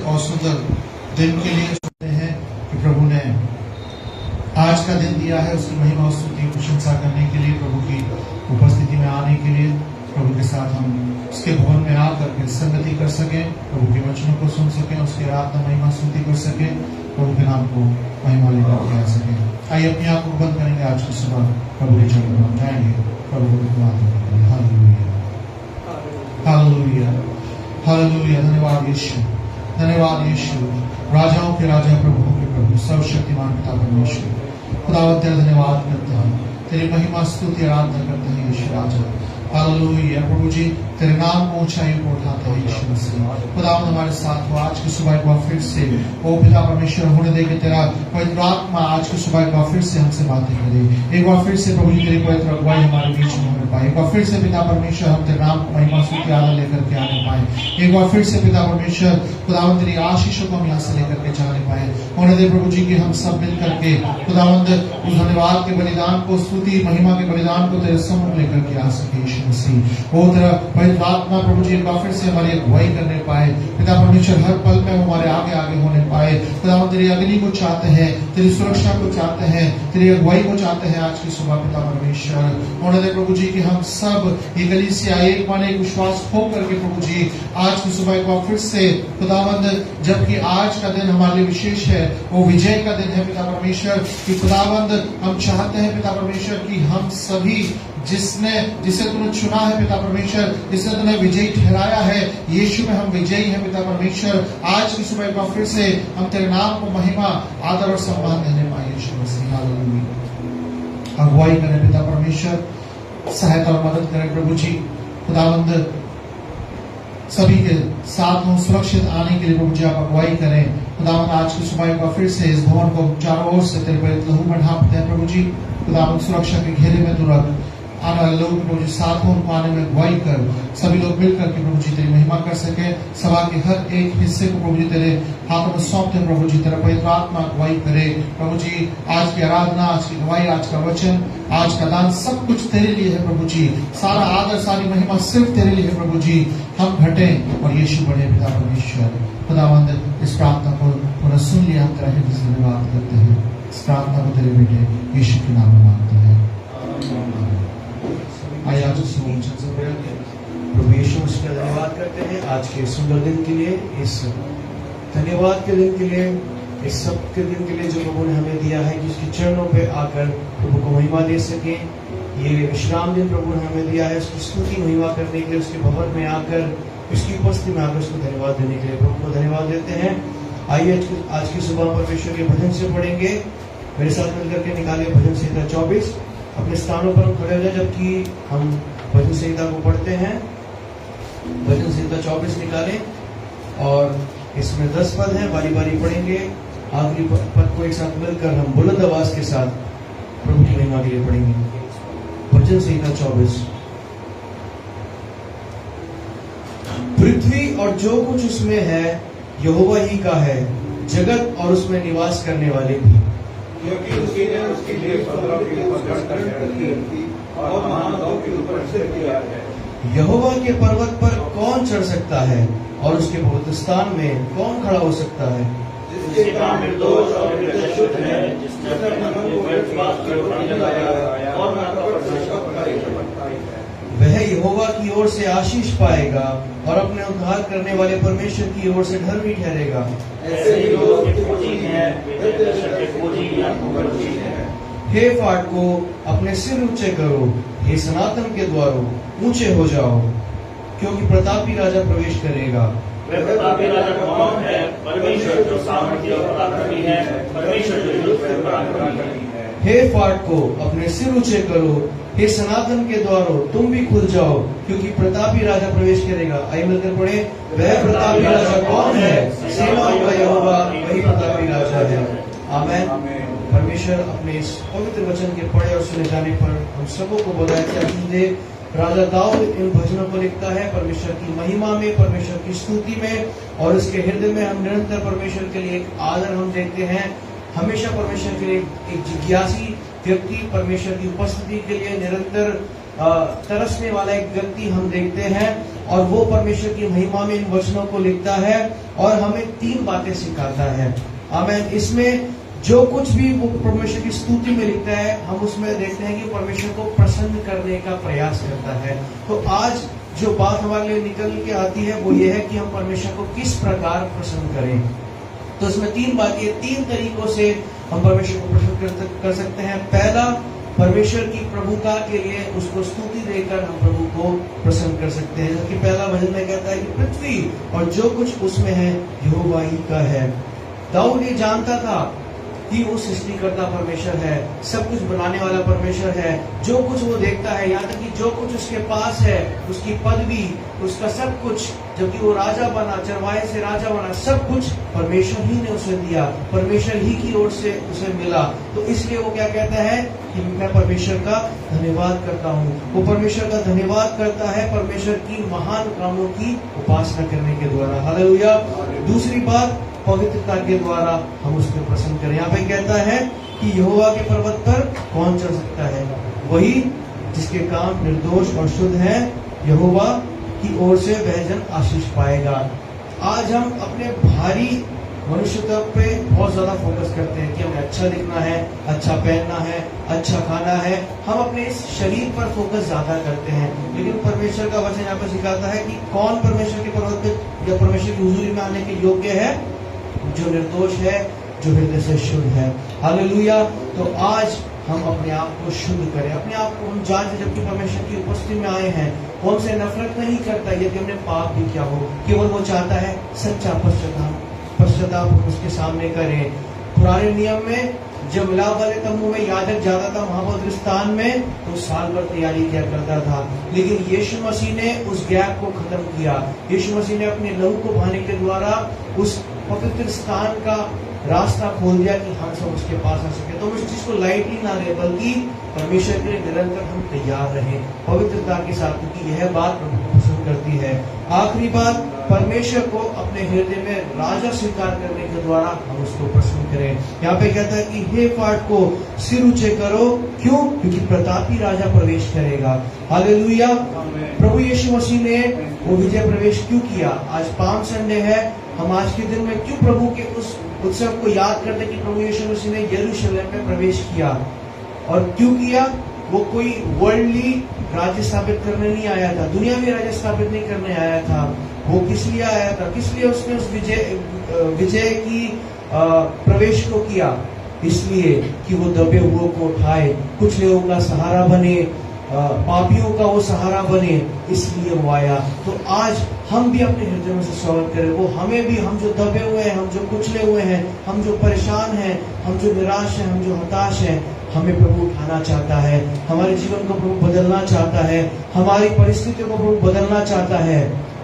और सुंदर दिन के लिए सुनते हैं कि प्रभु ने आज का दिन दिया है, उसकी महिमा और स्तुति प्रशंसा करने के लिए, प्रभु की उपस्थिति में आने के लिए, प्रभु के साथ हम उसके भवन में आकर के संगति कर सकें, प्रभु के वचनों को सुन सकें, उसकी आराधना महिमा स्तुति कर सकें, प्रभु के नाम को महिमा लेकर के आ सकें। आइए अपनी आंखों को बंद करेंगे। आज की सुबह प्रभु के चरणों में जाएंगे, प्रभु को धन्यवाद देंगे। Hallelujah, hallelujah, hallelujah. धन्यवाद यीशु, धन्यवाद यीशु। राजाओं के राजा, प्रभुओं के प्रभु, सर्वशक्तिमान पिता परमेश्वर, खुदावंद तेरा धन्यवाद करते हैं, तेरी महिमा स्तुति आराधना करते हैं यीशु राजा। हालेलुया। प्रभु जी तेरे नाम को ऊंचाई को उठाते हैं यीशु मसीह। खुदावंद हमारे साथ हो आज की सुबह एक बार फिर से, ओ पिता परमेश्वर, होने दे कि तेरा पवित्र आत्मा आज की सुबह एक बार फिर से हमसे बातें करे। एक बार फिर से प्रभु जी तेरी पवित्र अगुवाई हमारे बीच में होने पाए। एक बार फिर से पिता परमेश्वर हम तेरे नाम को महिमा स्तुति आदर लेकर के आने पाए। एक बार फिर से पिता परमेश्वर खुदावंद तेरी आशीषों को हम यहाँ से लेकर के जाने पाए। होने दे प्रभु जी कि हम सब मिल करके खुदावंद उस धन्यवाद के बलिदान को, स्तुति महिमा के बलिदान को तेरे सम्मुख लेकर के आ सके यीशु मसीह। वो तेरा पवित्र आत्मा प्रभु जी एक बार फिर से हमारी अगुवाई करने पाए। पिता परमेश्वर हर पल में हमारे आगे आगे होने पाए। खुदावंद तेरी अग्नि को चाहते हैं, तेरी सुरक्षा को चाहते हैं, तेरी अगुवाई को चाहते हैं आज की सुबह पिता परमेश्वर। होने दे प्रभु जी कि हम सब ये कलीसिया एक मन एक विश्वास हो करके प्रभु जी आज की सुबह एक बार फिर से खुदावंद, जबकि आज का दिन हमारे लिए विशेष है, वो विजय का दिन है पिता परमेश्वर कि खुदावंद हम चाहते हैं पिता परमेश्वर कि हम सभी जिसे तूने चुना है पिता परमेश्वर, जिसे तूने विजयी ठहराया है, यीशु में हम विजयी हैं पिता परमेश्वर। आज की सुबह एक बार फिर से हम तेरे नाम को महिमा आदर और सम्मान देने पाए यीशु मसीह। हालेलुया। अगुवाई करें पिता परमेश्वर, सहायता और मदद करें प्रभु जी। खुदावंद सभी के साथ हों, सुरक्षित आने के लिए प्रभु जी आप अगुवाई करें। खुदावंद आज की सुबह एक बार फिर से इस भवन को चारों ओर से तेरे पवित्र लहू में ढांपते हैं प्रभु जी। खुदावंद सुरक्षा के घेरे में तू रख, आने वाले लोग प्रभु जी साथ हो, उनको आने में अगुवाई कर, सभी लोग मिलकर के प्रभु जी तेरी महिमा कर सके। सभा के हर एक हिस्से को प्रभु जी तेरे हाथों में सौंपते प्रभु जी, तेरा पवित्र आत्मा अगुवाई करे प्रभु जी। आज की आराधना, आज की गवाही, आज का वचन, आज का दान, सब कुछ तेरे लिए है प्रभु जी। सारा आदर, सारी महिमा सिर्फ तेरे लिए है प्रभु जी। हम घटे और यीशु बढ़े पिता परमेश्वर। खुदावंद इस प्रार्थना को पुनः सुन लिया, हम तेरा हृदय से धन्यवाद करते हैं। इस प्रार्थना को तेरे बेटे यीशु के नाम में मांगते हैं। आइए आज प्रभु यीशु मसीह का धन्यवाद करते हैं आज के सुंदर दिन के लिए, इस धन्यवाद के दिन के लिए, इस सब के दिन के लिए जो प्रभु ने हमें दिया है, जिसके चरणों पे आकर प्रभु को महिमा दे सके। ये विश्राम दिन प्रभु ने हमें दिया है, उसकी स्तुति महिमा करने के लिए, उसके भवन में आकर, उसकी उपस्थिति में आकर उसको धन्यवाद देने के लिए प्रभु को धन्यवाद देते हैं। आइए आज की सुबह परमेश्वर के भजन से पढ़ेंगे। मेरे साथ मिलकर के निकाले भजन संहिता 24। अपने स्थानों पर हम खड़े हो जाए जबकि हम भजन संहिता को पढ़ते हैं। भजन संहिता 24 निकालें और इसमें 10 पद हैं, बारी बारी पढ़ेंगे। आखिरी पद को एक साथ मिलकर हम बुलंद आवाज के साथ प्रभु की महिमा के लिए पढ़ेंगे। भजन संहिता 24। पृथ्वी और जो कुछ उसमें है यहोवा ही का है, जगत और उसमें निवास करने वाले भी, क्योंकि उसके लिए और महानगरों के ऊपर स्थिर किया है। यहोवा के पर्वत पर कौन चढ़ सकता है और उसके पवित्र स्थान में कौन खड़ा हो सकता है? जिसके काम निर्दोष और हृदय शुद्ध है, जिसने अपने मन को व्यर्थ बात के ऊपर नहीं लगाया और न कपट से शपथ खाई है। वह यहोवा की ओर से आशीष पाएगा और अपने उद्धार करने वाले परमेश्वर की ओर से धर्मी ठहरेगा। ऐसे ही लोग खोजी हैं, खोजी या खोजी हैं। हे फाटको अपने सिर ऊंचे करो, हे सनातन के द्वारों ऊंचे हो जाओ, क्योंकि प्रतापी राजा प्रवेश करेगा। वह प्रतापी राजा कौन है? परमेश्वर जो सामर्थ्य और पराक्रमी है, परमेश्वर जो युद्ध में पराक्रमी है। हे फाटको अपने सिर ऊंचे करो, हे सनातन के द्वारों तुम भी खुल जाओ, क्योंकि प्रतापी राजा प्रवेश करेगा। आइए मिलकर पढ़े। वह प्रतापी राजा कौन है? सेनाओं का यहोवा वही प्रतापी राजा है। आमीन। परमेश्वर अपने इस पवित्र वचन के पढ़े और सुने जाने पर हम सबों को बधाई के आशीष दे। राजा दाऊद इन भजनों को लिखता है परमेश्वर की महिमा में, परमेश्वर की स्तुति में, और इसके हृदय में हम निरंतर परमेश्वर के लिए एक आदर हम देखते हैं। हमेशा परमेश्वर के लिए एक जिज्ञासी व्यक्ति परमेश्वर की उपस्थिति के लिए निरंतर तरसने वाला एक व्यक्ति हम देखते हैं, और वो परमेश्वर की महिमा में इन वचनों को लिखता है और हमें 3 बातें सिखाता है। आमीन। इसमें जो कुछ भी वो परमेश्वर की स्तुति में लिखता है, हम उसमें देखते हैं कि परमेश्वर को प्रसन्न करने का प्रयास करता है। तो आज जो बात हमारे लिए निकल के आती है वो ये है कि हम परमेश्वर को किस प्रकार प्रसन्न करें। तो इसमें 3 बातें, 3 तरीकों से हम परमेश्वर को प्रसन्न कर सकते हैं। पहला, परमेश्वर की प्रभुता के लिए उसको स्तुति देकर हम प्रभु को प्रसन्न कर सकते हैं। जबकि पहला वचन में कहता है कि पृथ्वी और जो कुछ उसमें है यहोवा ही का है। दाऊद ये जानता था कि वो सृष्टिकर्ता परमेश्वर है, सब कुछ बनाने वाला परमेश्वर है। जो कुछ वो देखता है, यहाँ तक कि जो कुछ उसके पास है, उसकी पदवी, उसका सब कुछ, जबकि वो राजा बना, चरवाहे से राजा बना, सब कुछ परमेश्वर ही ने उसे दिया, परमेश्वर ही की ओर से उसे मिला। तो इसलिए वो क्या कहता है कि मैं परमेश्वर का धन्यवाद करता हूँ। वो परमेश्वर का धन्यवाद करता है परमेश्वर की महान कामों की उपासना करने के द्वारा। हालेलुया। दूसरी बात, पवित्रता के द्वारा हम उसको प्रसन्न करें। यहाँ पे कहता है कि यहोवा के पर्वत पर कौन चढ़ सकता है? वही जिसके काम निर्दोष और शुद्ध है, यहोवा की ओर से वह जन आशीष पाएगा। आज हम अपने भारी मनुष्यत्व पे बहुत ज्यादा फोकस करते हैं कि हमें अच्छा दिखना है, अच्छा पहनना है, अच्छा खाना है। हम अपने इस शरीर पर फोकस ज्यादा करते हैं, लेकिन परमेश्वर का वचन यहाँ पर सिखाता है कि कौन परमेश्वर के पर्वत पे या परमेश्वर की हुजूरी में आने के योग्य है? जो निर्दोष है, जो हृदय से शुद्ध है। हालेलुया। तो आज हम अपने आप को शुद्ध करें, अपने आप को हम जांचें। जबकि परमेश्वर की उपस्थिति में आए हैं, वो हमसे नफरत नहीं करता यदि हमने पाप भी किया हो। केवल वो चाहता है सच्चा पश्चाताप उसके सामने करें। पुराने नियम में जब मिलाप वाले तंबू में याजक जाता था महापवित्र स्थान में, तो साल भर तैयारी किया करता था। लेकिन यीशु मसीह ने उस गैप को खत्म किया। यीशु मसीह ने अपने लहू को बहाने के द्वारा उस पवित्र स्थान का रास्ता खोल दिया कि हम सब उसके पास आ सके। तो हम इस चीज को लाइटली ना ले, बल्कि परमेश्वर के लिए निरंतर हम तैयार रहें पवित्रता के साथ, क्योंकि यह बात प्रभु को पसंद करती है। आखिरी बात, परमेश्वर को अपने हृदय में राजा स्वीकार करने के द्वारा हम उसको प्रसन्न करें। यहाँ पे कहता है कि हे फाट को सिर ऊंचे करो, क्यों? क्योंकि प्रतापी राजा प्रवेश करेगा। हालेलुया। प्रभु यीशु मसीह ने वो विजय प्रवेश क्यों किया? आज पाम संडे है। हम आज के दिन में क्यों प्रभु के उस उत्सव को याद करते कि प्रभु यीशु मसीह ने यरूशलेम में प्रवेश किया? और क्यों किया? वो कोई वर्ल्डली राज्य स्थापित करने नहीं आया था, दुनिया में राज्य स्थापित नहीं करने आया था। वो किस लिए आया था? किस लिए उसने उस विजय की प्रवेश को किया? इसलिए कि वो दबे हुओं को उठाए, कुछ लोगों का सहारा बने, पापियों का वो सहारा बने, इसलिए वो आया। तो आज हम भी अपने हृदय में से स्वागत करें। वो हमें भी, हम जो दबे हुए हैं, हम जो कुचले हुए हैं, हम जो परेशान हैं, हम जो निराश हैं, हम जो हताश हैं, हमें प्रभु उठाना चाहता है। हमारे जीवन को प्रभु बदलना चाहता है, हमारी परिस्थितियों को प्रभु बदलना चाहता है।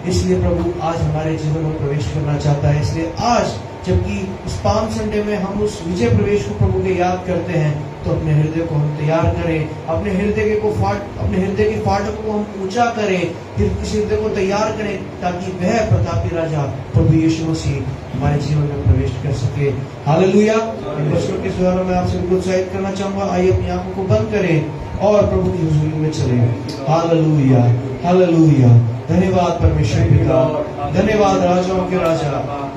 इसलिए प्रभु आज हमारे जीवन में प्रवेश करना चाहता है। इसलिए आज जबकि इस पाम संडे में हम उस विजय प्रवेश को प्रभु के याद करते हैं, तो अपने हृदय को हम तैयार करें, अपने हृदय के फाटक को हम ऊंचा करें, फिर किसी हृदय को तैयार करें, ताकि वह प्रतापी राजा प्रभु यीशु मसीह हमारे जीवन में प्रवेश कर सके। हालेलुया। इन वचनों के द्वारा मैं आपसे प्रोत्साहित करना चाहूंगा, आइए अपनी आंखों को बंद करें और प्रभु की हुजूरी में चले। Hallelujah, hallelujah. धन्यवाद परमेश्वर पिता, धन्यवाद राजाओं के राजा,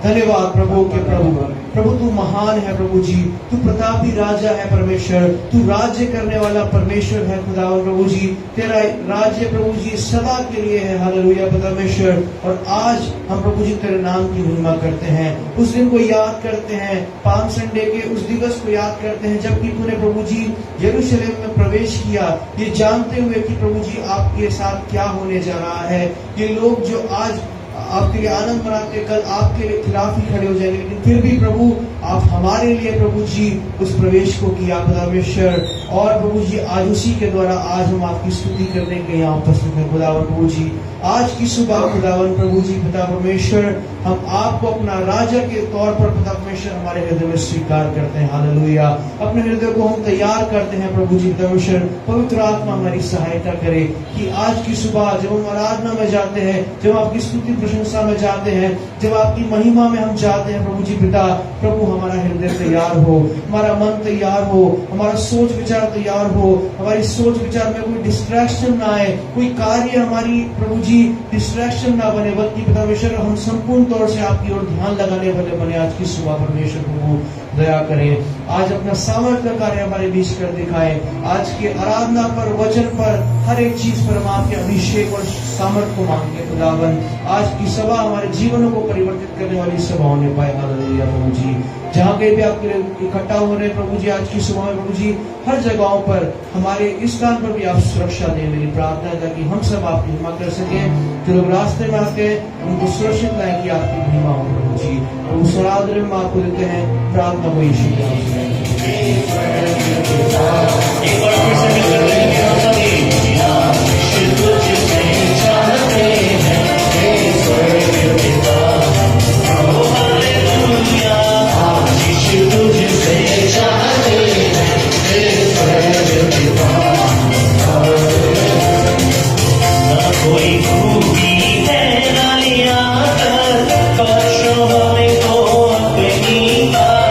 धन्यवाद प्रभु के प्रभु। प्रभु तू महान है प्रभु जी, तू प्रतापी राजा है परमेश्वर, तू राज्य करने वाला परमेश्वर है खुदावन प्रभु जी। तेरा राज्य प्रभु जी सदा के लिए है। हालेलुया परमेश्वर। और आज हम प्रभु जी तेरे नाम की महिमा करते हैं, उस दिन को याद करते हैं, पाम संडे के उस दिवस को याद करते हैं जबकि तूने प्रभु जी यरूशलेम में प्रवेश किया, ये जानते हुए कि प्रभु जी आपके साथ क्या होने जा रहा है। ये लोग जो आज आपके लिए आनंद मनाते, कल आपके खिलाफ ही खड़े हो जाएंगे, लेकिन फिर भी प्रभु आप हमारे लिए प्रभु जी उस प्रवेश को किया परमेश्वर। और प्रभु जी आज उसी के द्वारा आज हम आपकी स्तुति करने के यहाँ उपस्थित हैं खुदावन प्रभु जी। आज की सुबह खुदावन प्रभु जी पिता परमेश्वर, हम आपको अपना राजा के तौर पर पिता परमेश्वर हमारे हृदय में स्वीकार करते हैं। हालेलुया। अपने हृदय को हम तैयार करते हैं प्रभु जी पिता परमेश्वर। पवित्र आत्मा हमारी सहायता करे कि आज की सुबह जब हम आराधना में जाते हैं, जब आपकी स्तुति प्रशंसा में जाते हैं, जब आपकी महिमा में हम जाते हैं प्रभु जी पिता, प्रभु हमारा हृदय तैयार हो, हमारा मन तैयार हो, हमारा सोच विचार विचार तैयार हो, हमारी सोच विचार में कोई डिस्ट्रैक्शन ना आए, कोई कार्य हमारी प्रभु जी डिस्ट्रैक्शन ना बने, बल्कि परमेश्वर हम संपूर्ण तौर से आपकी ओर ध्यान लगाने वाले बने। आज की सुबह परमेश्वर प्रभु दया करें, आज अपना सामर्थ्य का कार्य हमारे बीच कर दिखाए। आज की आराधना पर, वचन पर, हर एक चीज पर हम आपके अभिषेक और सामर्थ्य को मांगते हैं खुदावन। आज की सभा हमारे जीवनों को परिवर्तित करने वाली सभा होने पाए। हालेलुया प्रभु जी, जहाँ कहीं भी आपके इकट्ठा हो रहे प्रभु जी, आज की सुबह में प्रभु जी हर जगहों पर हमारे इस स्थान पर भी आप सुरक्षा दें। मेरी प्रार्थना है ताकि हम सब आपकी महिमा कर सके। जो लोग रास्ते में आते हैं उनको सुरक्षित लाए कि आपकी महिमा हो प्रभु जी। उस आदर में आपको देते हैं, प्रार्थना को यीशु के नाम से। एक बार फिर से मिलकर कहेंगे हम सभी, यीशु तुझसे चाहते हैं, हे स्वर्गीय पिता। ओ हालेलुया, यीशु तुझसे चाहते हैं, हे स्वर्गीय पिता। ना कोई खूबी है ना लियाकत, बख्शो हमें तो अपनी ताकत।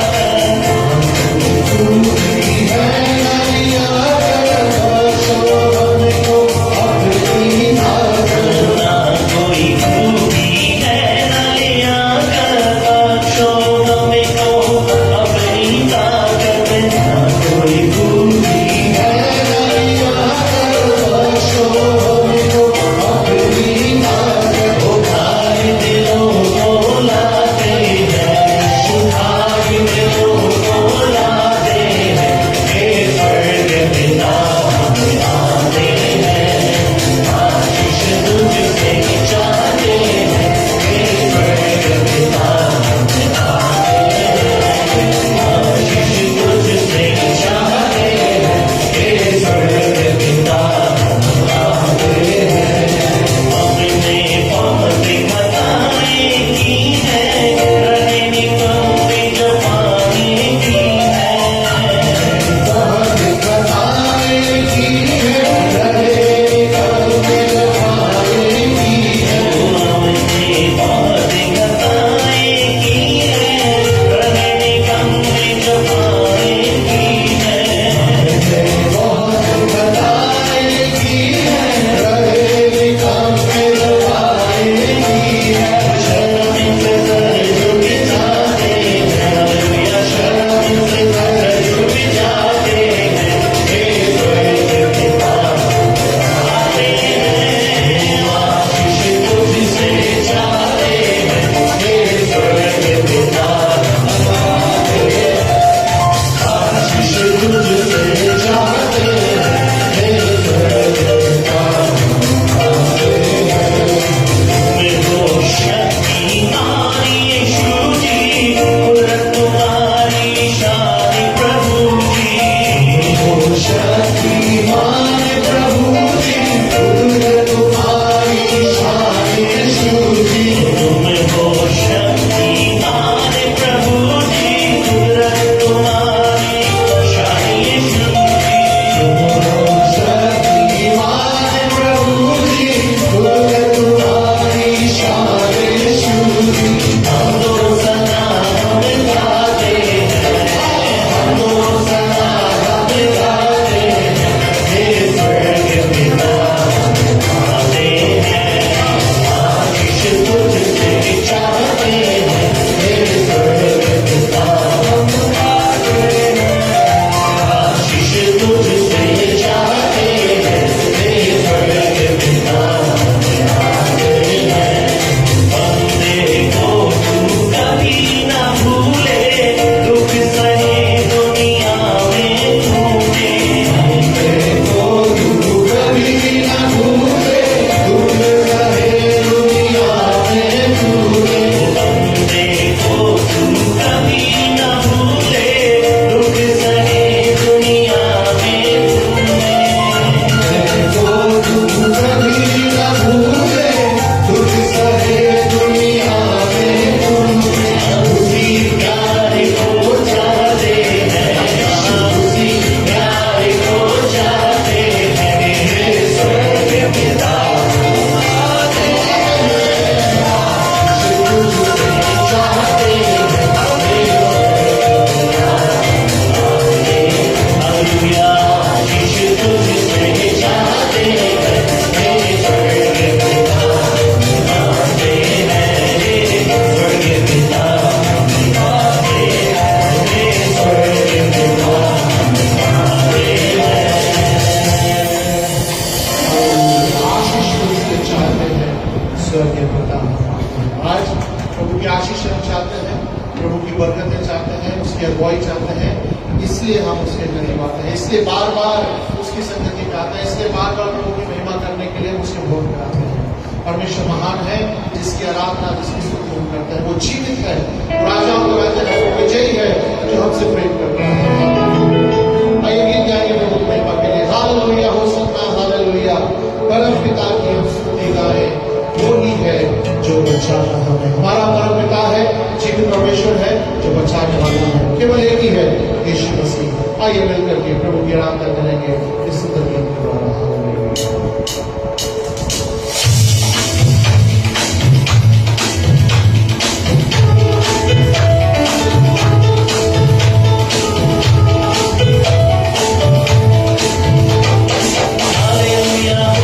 इसलिए बार बार उसकी संगति में आते हैं, इसलिए बार बार प्रभु की महिमा करने के लिए उसके भोग में आते हैं। परमेश्वर महान है, जिसकी आराधना, जिसकी स्तुति हम करते हैं। वो जीवित है, राजाओं का राजा है, वो विजयी है, जो हमसे प्रेम करता है। आइए गीत गाएंगे प्रभु की महिमा के लिए। Hallelujah, Hosanna, hallelujah. परम पिता की हम स्तुति गाएं, वो ही है जो बचाता हमें। हमारा परम पिता है, जीवित परमेश्वर है, जो बचाने वाला है। केवल एक ही है, यीशु मसीह। आइए मिलकर के प्रभु की आराधना करेंगे इस सुंदर गीत के द्वारा। Hallelujah,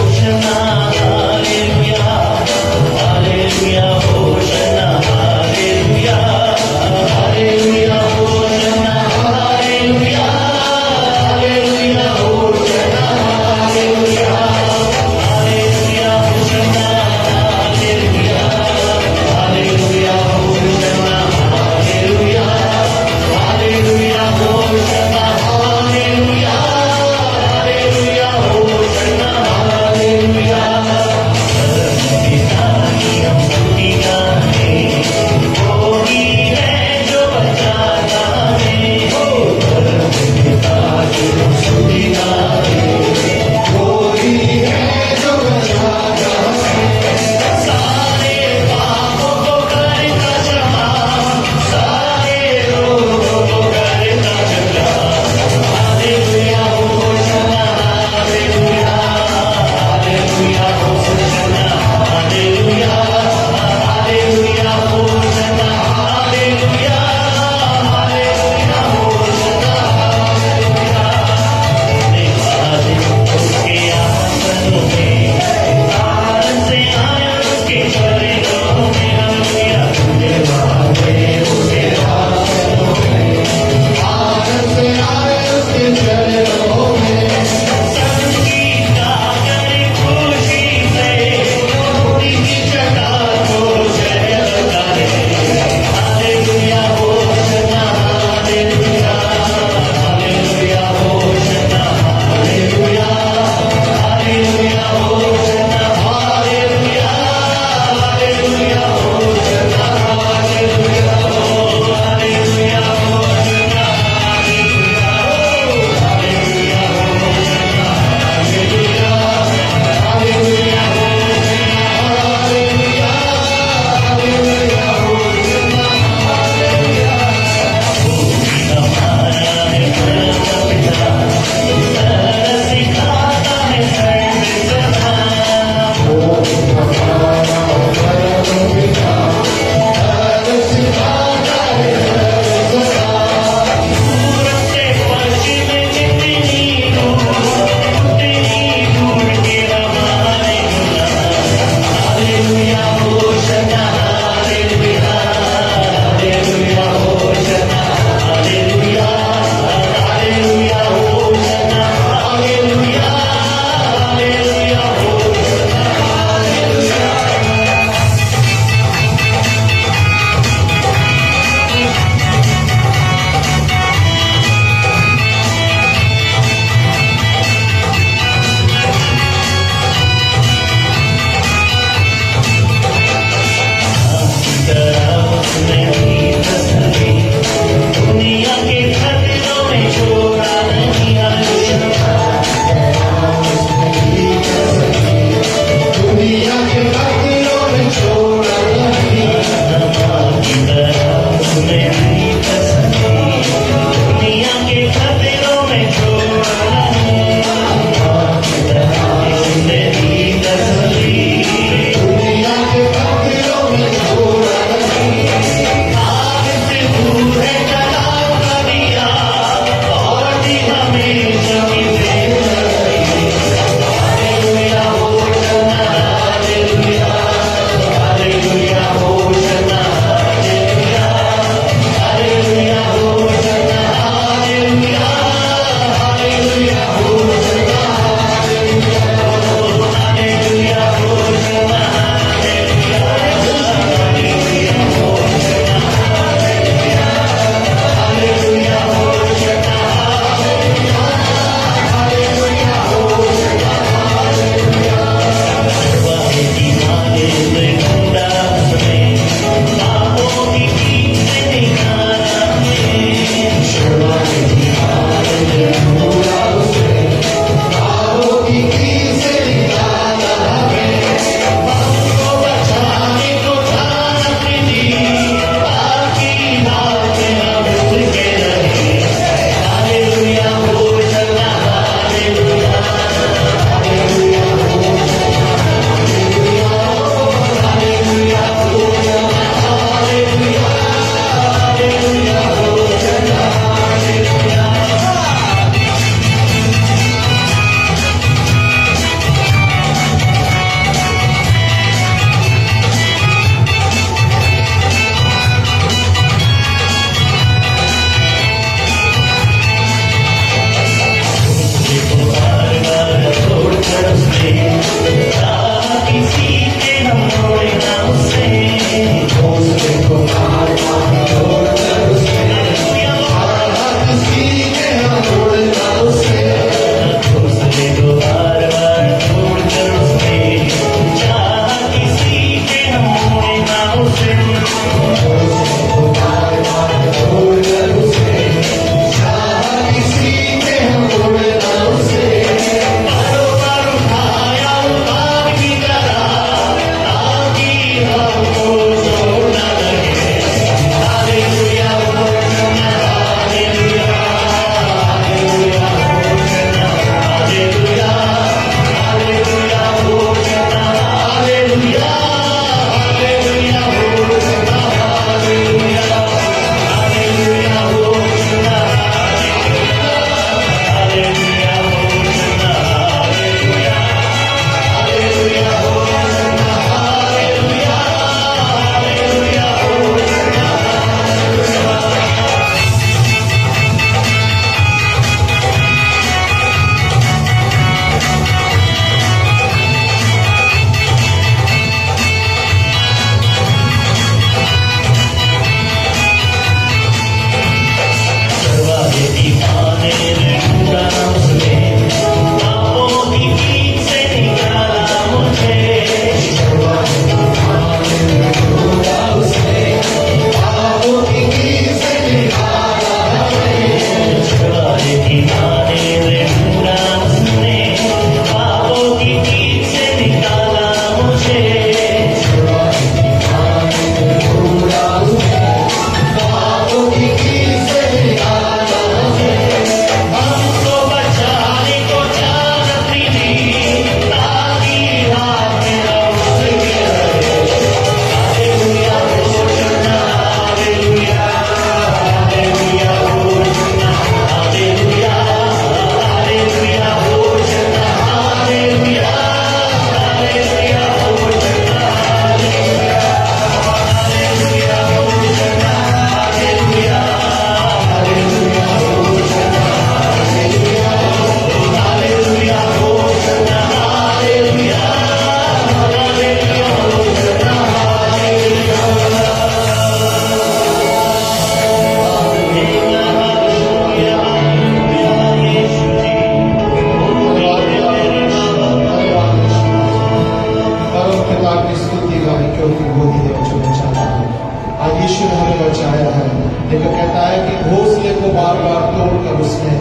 लेकिन कहता है कि घोंसले को बार बार तोड़कर उसने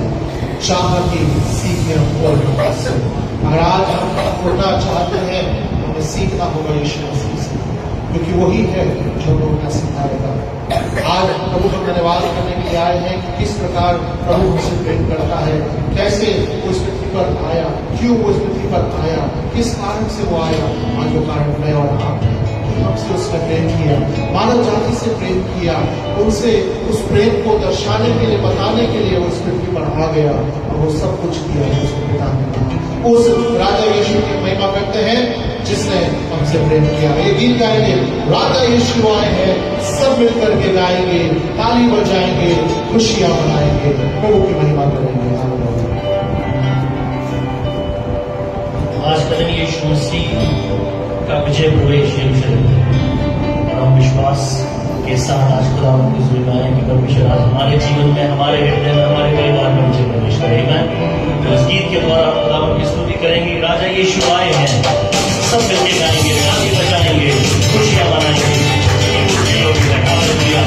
चाहा कि सीखे से। अगर आज हम उड़ना चाहते हैं हमें सीखना होगा यीशु मसीह से, क्योंकि वही है जो उड़ना सिखाएगा। आज प्रभु को धन्यवाद करने के लिए आए हैं कि किस प्रकार प्रभु हमसे प्रेम करता है, कैसे वो इस पृथ्वी पर आया, क्यों वो इस पृथ्वी पर आया, किस कारण से वो आया। आज वो कारण मैं और आप हैं। हमसे उसने प्रेम किया, मानव जाति से प्रेम किया, उनसे उस प्रेम को दर्शाने के लिए, बताने के लिए वो इस पृथ्वी पर आ गया और वो सब कुछ किया है उसके पिता ने कहा। उस राजा यीशु की महिमा करते हैं जिसने हमसे प्रेम किया। ये गीत गाएंगे, राजा यीशु आए हैं, सब मिलकर के गाएंगे, ताली बजाएंगे, खुशियां मनाएंगे, प्रभु की महिमा करेंगे। आज का दिन यीशु मसीह का विजय प्रवेश यरूशलेम है और हम विश्वास के साथ आज खुदावंद की स्तुति गाएं कि परमेश्वर आज हमारे जीवन में, हमारे हृदय में, हमारे परिवार में विजय प्रवेश करेगा। तो इस गीत के द्वारा खुदावंद की स्तुति करेंगे। राजा यीशु आए हैं, सब मिलके गाएंगे, ताली बजाएंगे, खुशियां मनाएंगे। हालेलुया।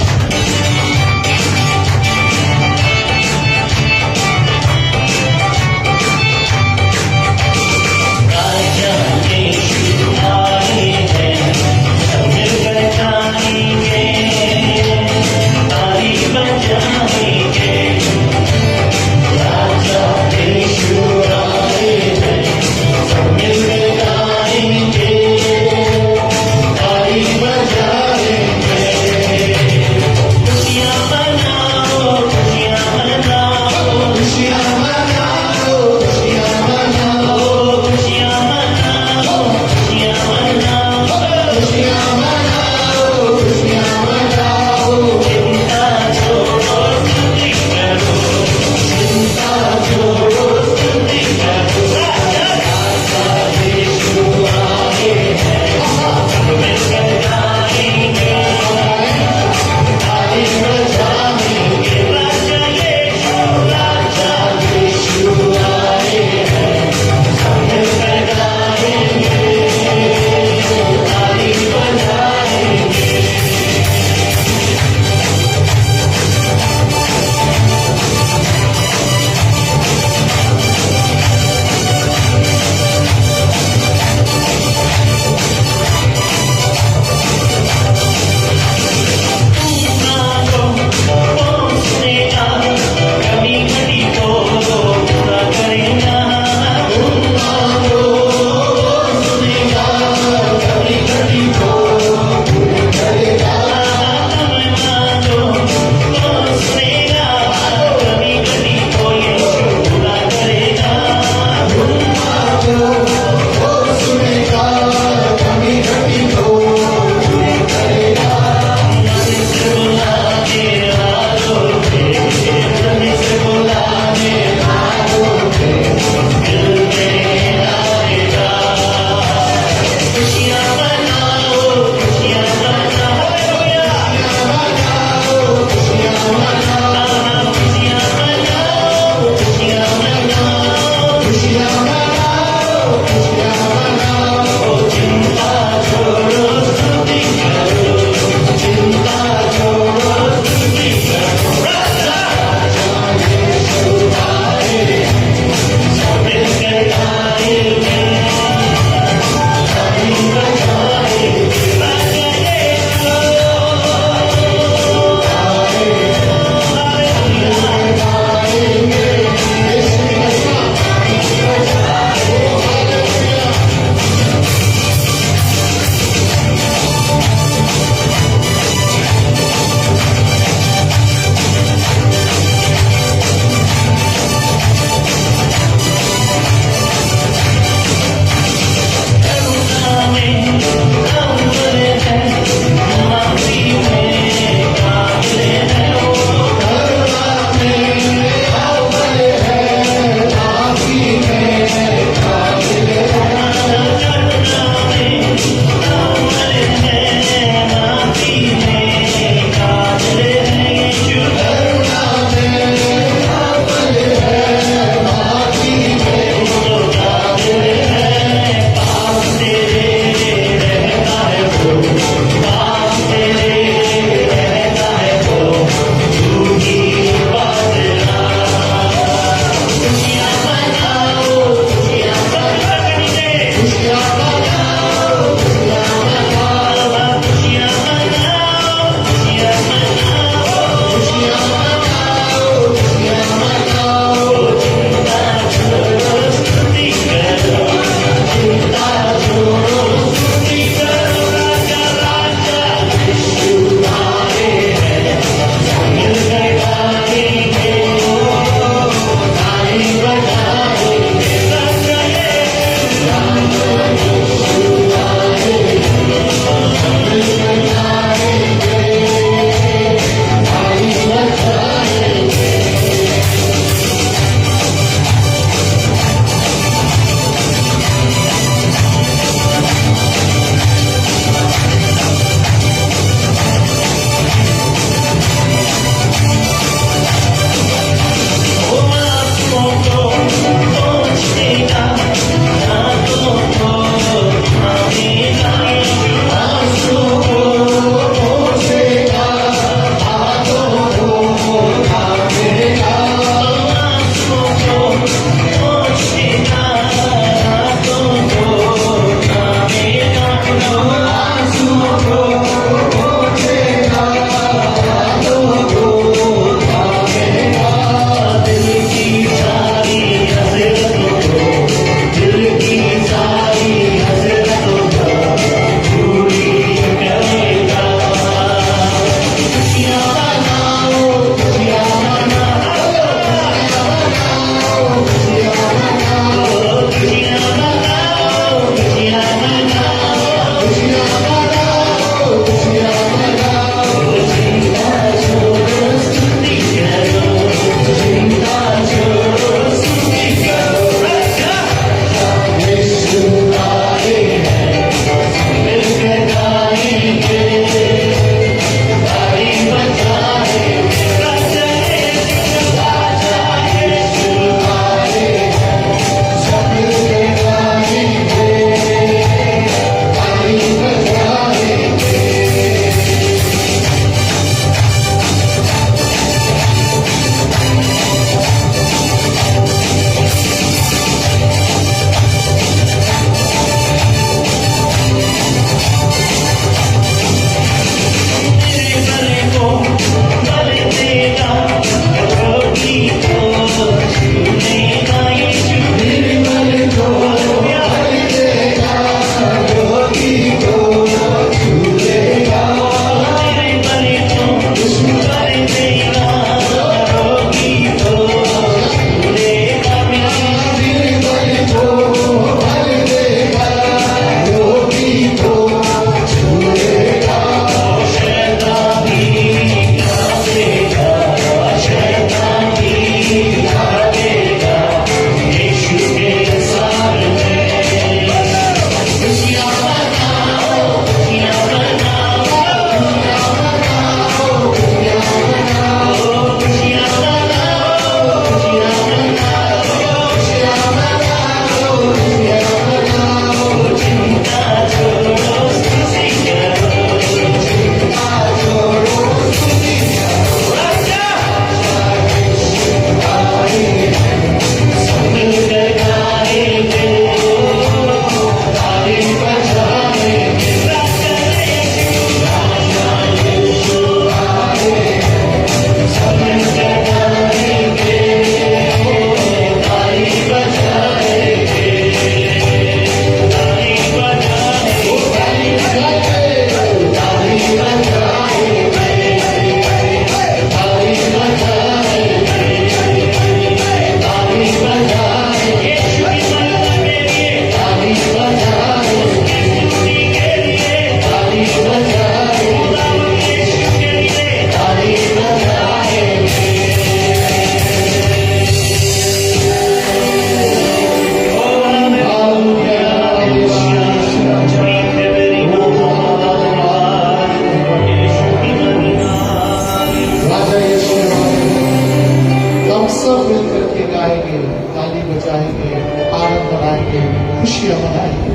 खुशियां मनाएंगे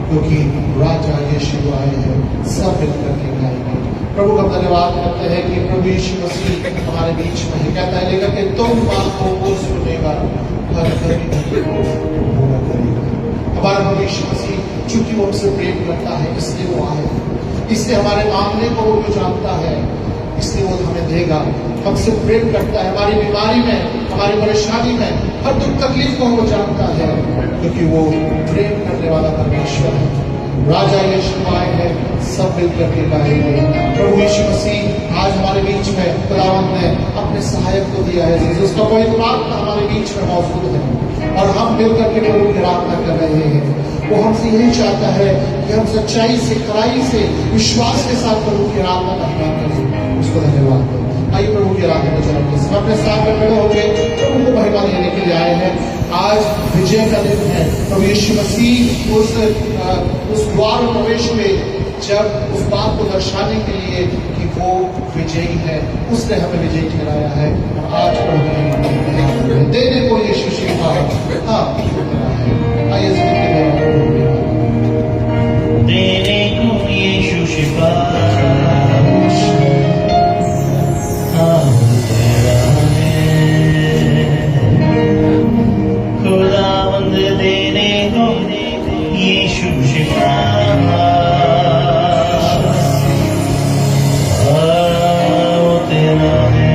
क्योंकि राजा यीशु आए हैं, सब मिलकर के गाएंगे। प्रभु का धन्यवाद करते हैं कि प्रभु यीशु मसीह हमारे बीच में है। कहता है लेकर के तुम बातों को सुनेगा, हर घड़ी पूरा करेगा। हमारा प्रभु यीशु मसीह चूंकि वो हमसे प्रेम करता है इसलिए वो आए, इसलिए हमारे मांगने को वो जानता है, इसलिए वो हमें देगा। हमसे प्रेम करता है, हमारी बीमारी में, हमारी परेशानी में, हर दुख तकलीफ को वो जानता है, क्योंकि वो प्रेम करने वाला परमेश्वर है। राजा यीशु आए हैं, सब मिलकर के गाएंगे। प्रभु यीशु मसीह आज हमारे बीच में खुदावंद ने अपने सहायक को दिया है, उसका पवित्र आत्मा हमारे बीच में मौजूद है और हम मिलकर के प्रभु की आराधना कर रहे हैं। वो हमसे यही चाहता है कि हम सच्चाई से, खराई से, विश्वास के साथ प्रभु की आराधना करना करें। उसको धन्यवाद दो। आइए प्रभु की आराधना में जाएंगे, सब अपने साथ में खड़े होकर प्रभु को महिमा देने के लिए आए हैं। आज विजय का दिन है। प्रभु यीशु मसीह उस द्वार में प्रवेश हुए जब उस बात को दर्शाने के लिए कि वो विजयी है, उसने हमें विजयी ठहराया है। आज प्रभु देने को यीशु शिफा आइए देने को यीशु शिफा खुदावंद देने को यीशु शिफा तेरा है।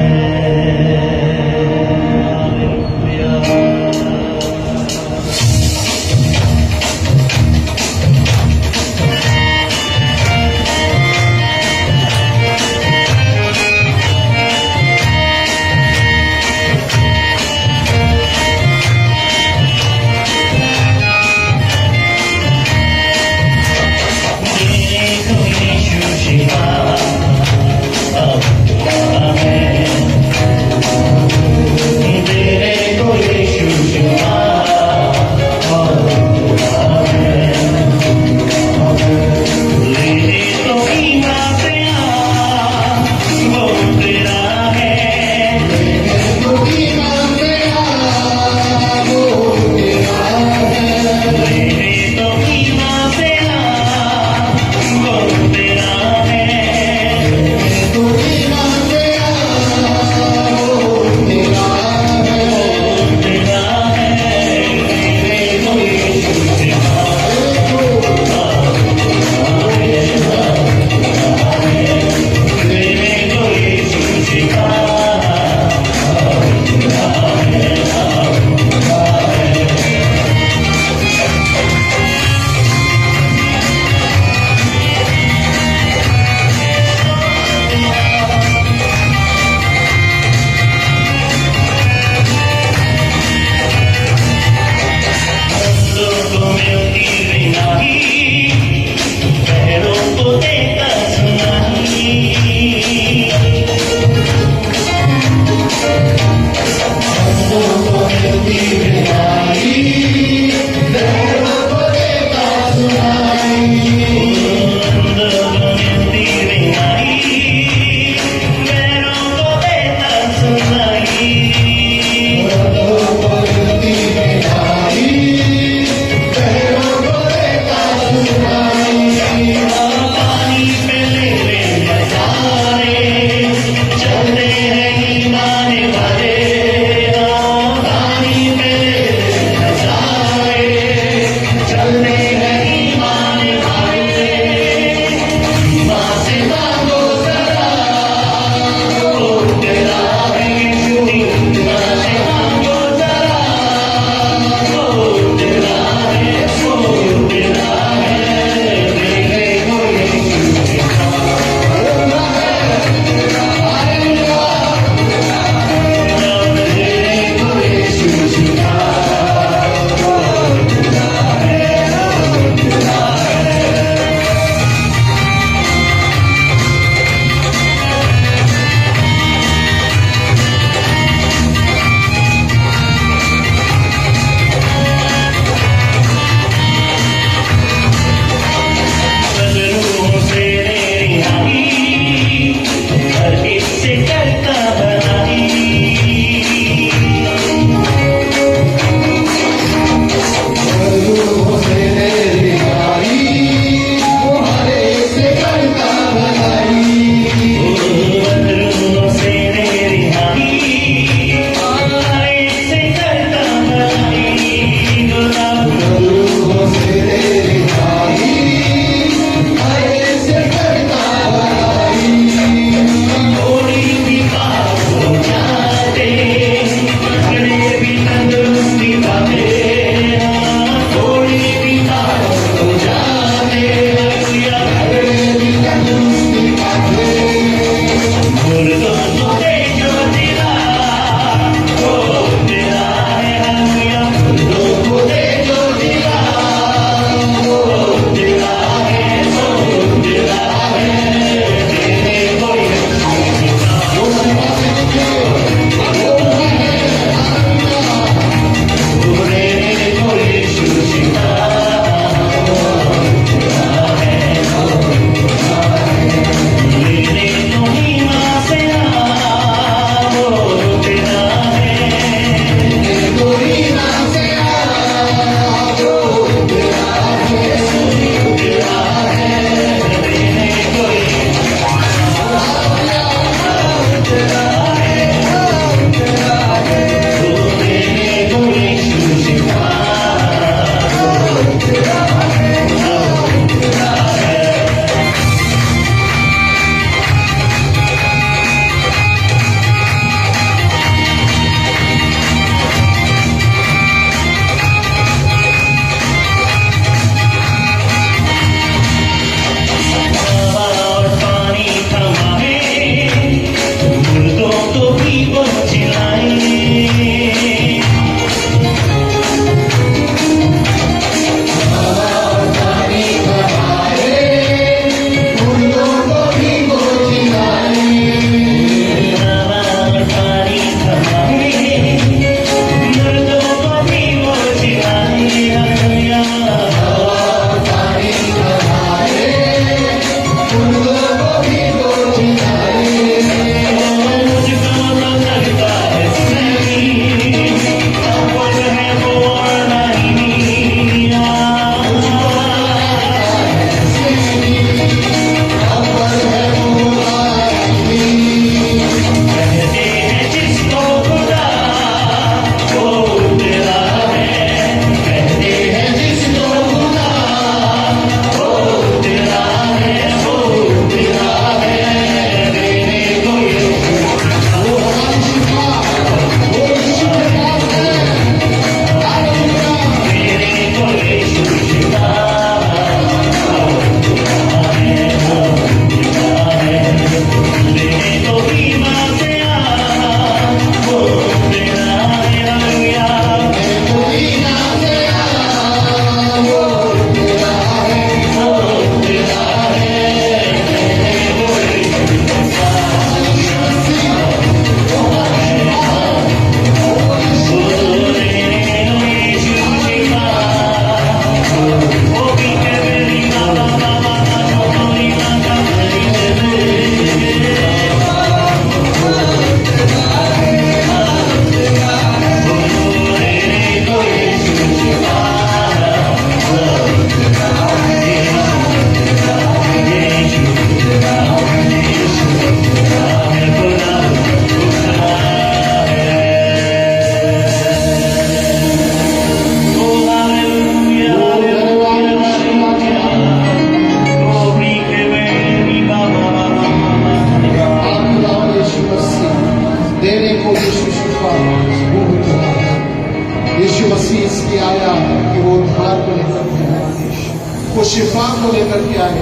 वो शिफा को लेकर के आए,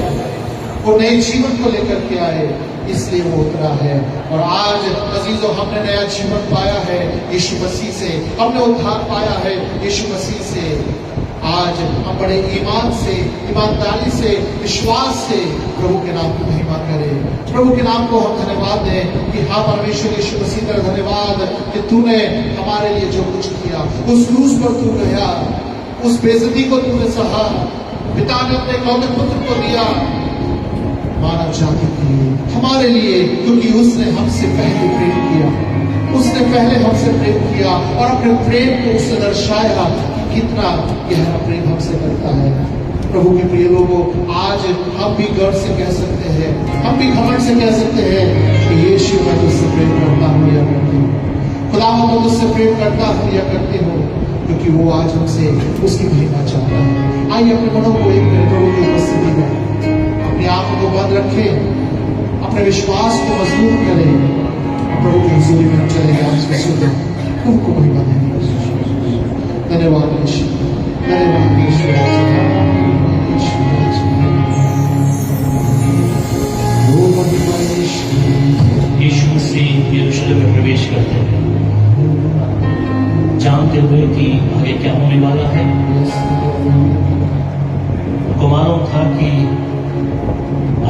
वो नए जीवन को लेकर के आए, इसलिए वो उतरा है। और आज अजीजों, हमने नया जीवन पाया है यीशु मसीह से, हमने उद्धार पाया है यीशु मसीह से। आज हम बड़े ईमान से, ईमानदारी से, विश्वास से प्रभु के नाम की महिमा करें, प्रभु के नाम को हम धन्यवाद दें कि हाँ परमेश्वर यीशु मसीह तेरा धन्यवाद कि तूने हमारे लिए जो कुछ किया, उस क्रूस पर तू गया, उस बेइज्जती को तूने सहा, पिता ने अपने इकलौते पुत्र को दिया मानव जाति के लिए, हमारे लिए, क्योंकि उसने हमसे पहले प्रेम किया, उसने पहले हमसे प्रेम किया और अपने प्रेम को उसने दर्शाया कि कितना गहरा प्रेम हमसे करता है। प्रभु के प्रिय लोगों, आज हम भी गर्व से कह सकते हैं, हम भी घमंड से कह सकते हैं कि यीशु मैं तुझसे प्रेम करता हूँ या करती हूँ, खुदा मैं तुझसे प्रेम करता हूँ या करती हूँ, क्योंकि वो आज हमसे उसकी महिमा चाहता है। आइए अपने मनों को एक मिनट प्रभु की उपस्थिति में, अपनी आंखों को बंद रखें, अपने विश्वास को मजबूत करें, प्रभु की हुजूरी में हम चले गए, उसको सुन प्रभु को महिमा देने की कोशिश करें। धन्यवाद यीशु, धन्यवाद यीशु। यीशु मसीह यरूशलेम में प्रवेश करते हैं, जानते हुए कि आगे क्या होने वाला है। उनको मालूम था कि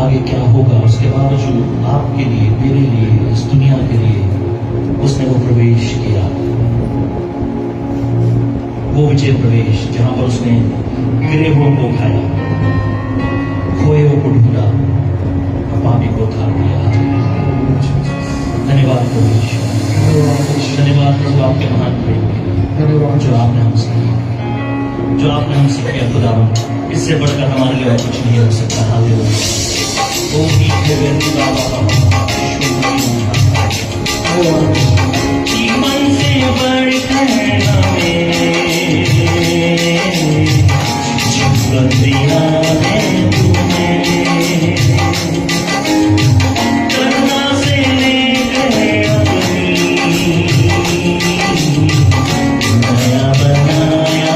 आगे क्या होगा, उसके बावजूद आपके लिए, मेरे लिए, इस दुनिया के लिए उसने वो प्रवेश किया, वो विजय प्रवेश जहां पर उसने गिरे हुओं को उठाया, खोए हुए को ढूंढा और पापी को उतार दिया। धन्यवाद प्रभु यीशु, धन्यवाद प्रभु आपके महान प्रेम के लिए जो आपने हमसे किया, जो आपने हमसे किया खुदा, इससे बढ़कर हमारे लिए और कुछ नहीं हो सकता। हालेलुया। ओ ही खुदा जीवन से बढ़कर हमें जीवन दिया है तूने, करुणा से लेकर अपनी नया बनाया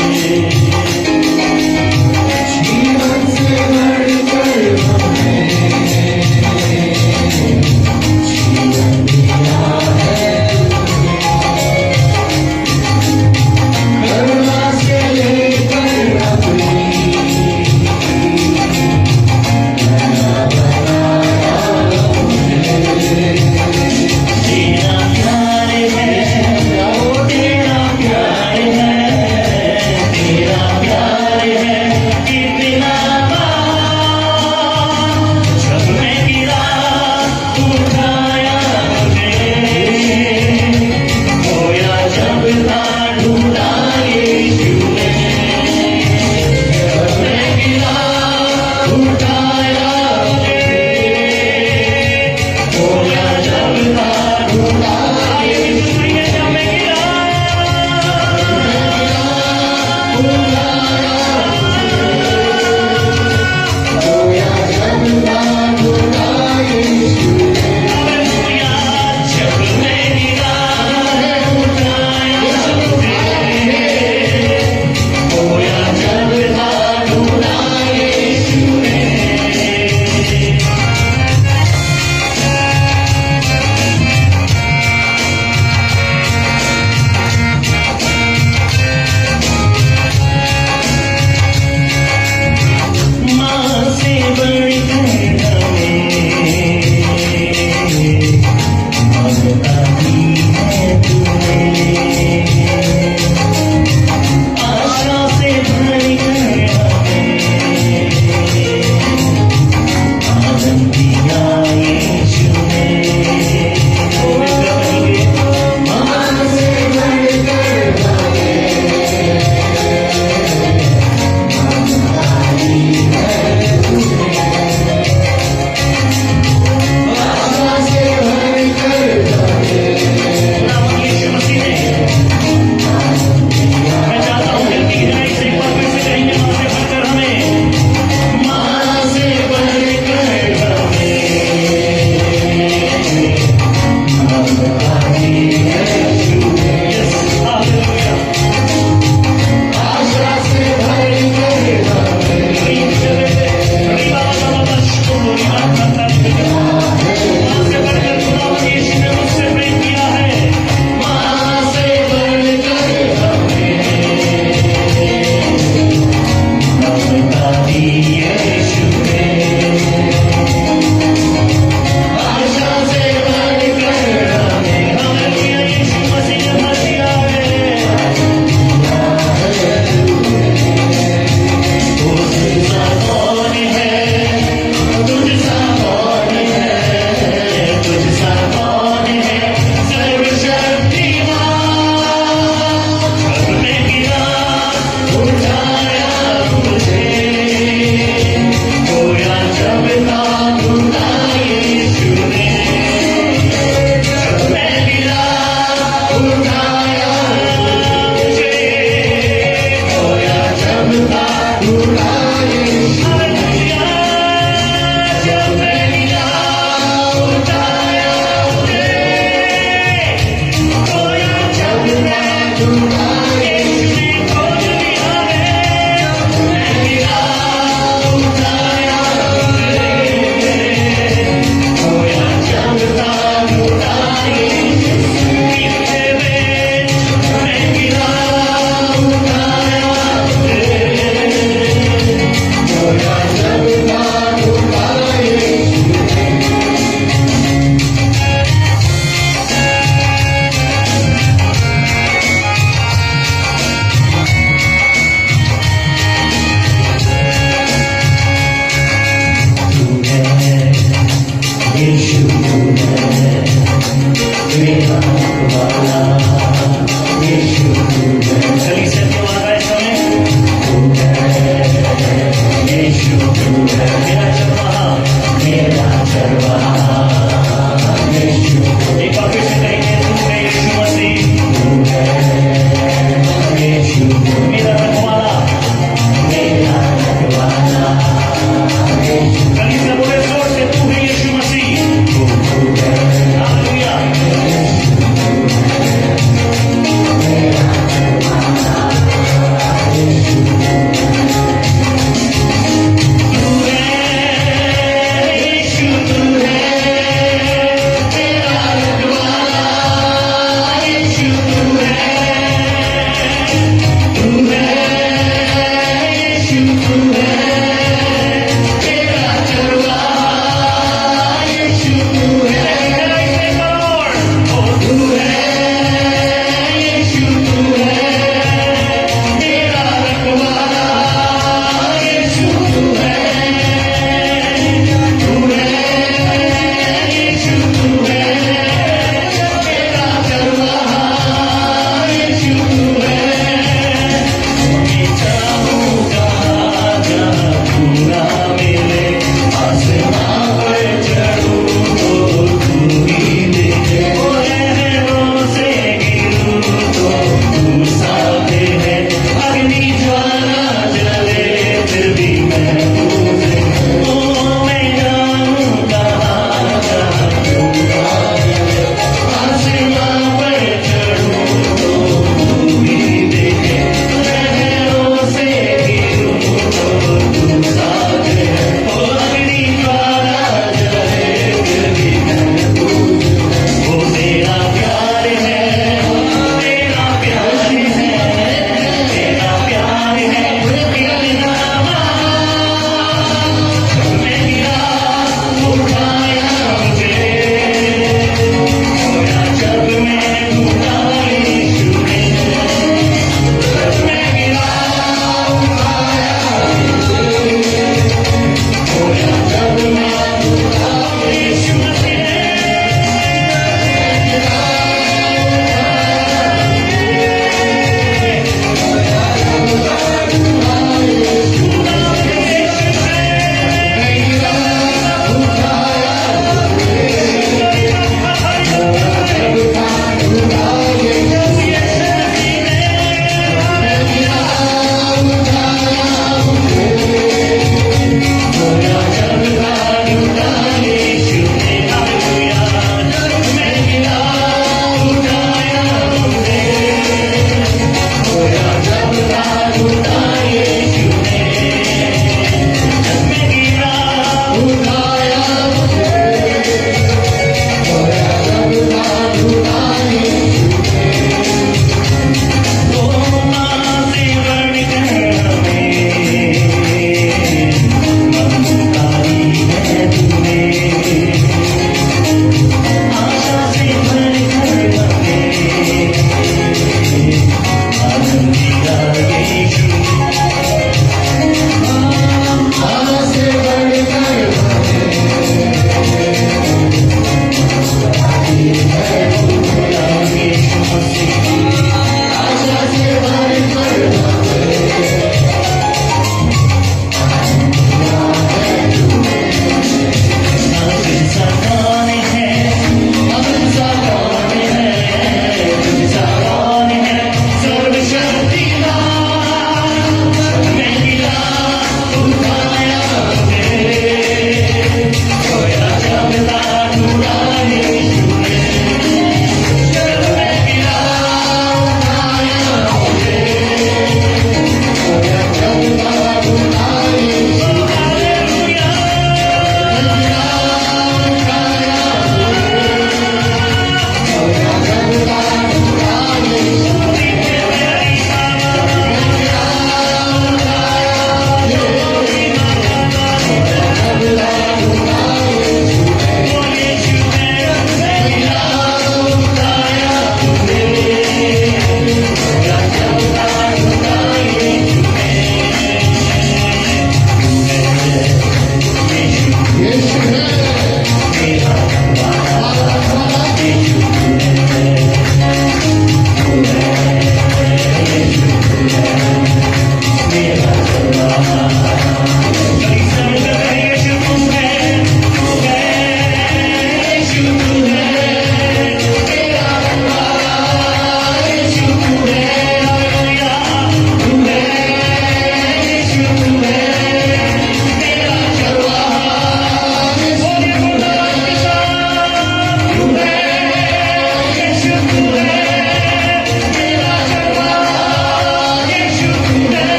मुझे, जीवन से बढ़कर हमें जीवन दिया है, करुणा से लेकर अपनी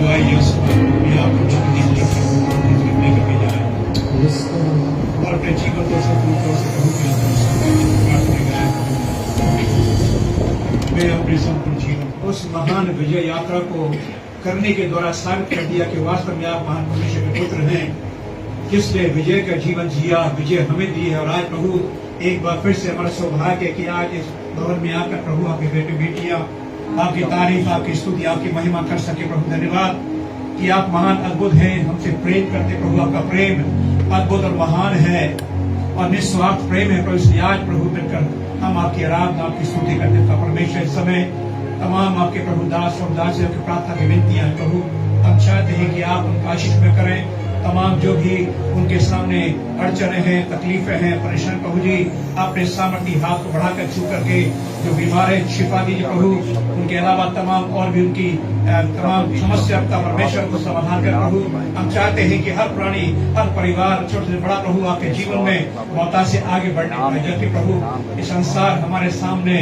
दुआई मैं आपको छुट्टी लेकर के जाए और अपने जीवन को संपूर्ण तौर से प्रभु के मैं अपने संपूर्ण जीवन उस महान विजय यात्रा को करने के द्वारा साबित कर दिया कि वास्तव में आप महान परमेश्वर के पुत्र हैं, जिसने विजय का जीवन जिया, विजय हमें दी है। और आज प्रभु एक बार फिर से हमारा सौभाग्य है कि आज इस भवन में आकर प्रभु आपके बेटे बेटियां आपकी तारीफ, आपकी स्तुति, आपकी महिमा कर सके। प्रभु धन्यवाद कि आप महान अद्भुत हैं, हमसे प्रेम करते प्रभु। आपका प्रेम अद्भुत और महान है और निस्वार्थ प्रेम है प्रभु। इसलिए आज प्रभु मिलकर हम आपकी आराधना, आपकी स्तुति करते हैं। परमेश्वर इस समय तमाम आपके प्रभु दास और दासियों की प्रार्थना की विनतियां हैं प्रभु। हम चाहते हैं कि आप उनका आशीष में करें। तमाम जो भी उनके सामने अड़चने हैं, तकलीफें हैं, परेशान प्रभु जी अपने सामर्थ्य हाथ को बढ़ाकर छू करके जो बीमार है शिफा दीजिए प्रभु। उनके अलावा तमाम और भी उनकी तमाम समस्या का परमेश्वर को समाधान कर प्रभु। हम चाहते हैं कि हर प्राणी, हर परिवार, छोटे से बड़ा प्रभु आपके जीवन में मौता से आगे बढ़ने पाए। जबकि प्रभु ये संसार हमारे सामने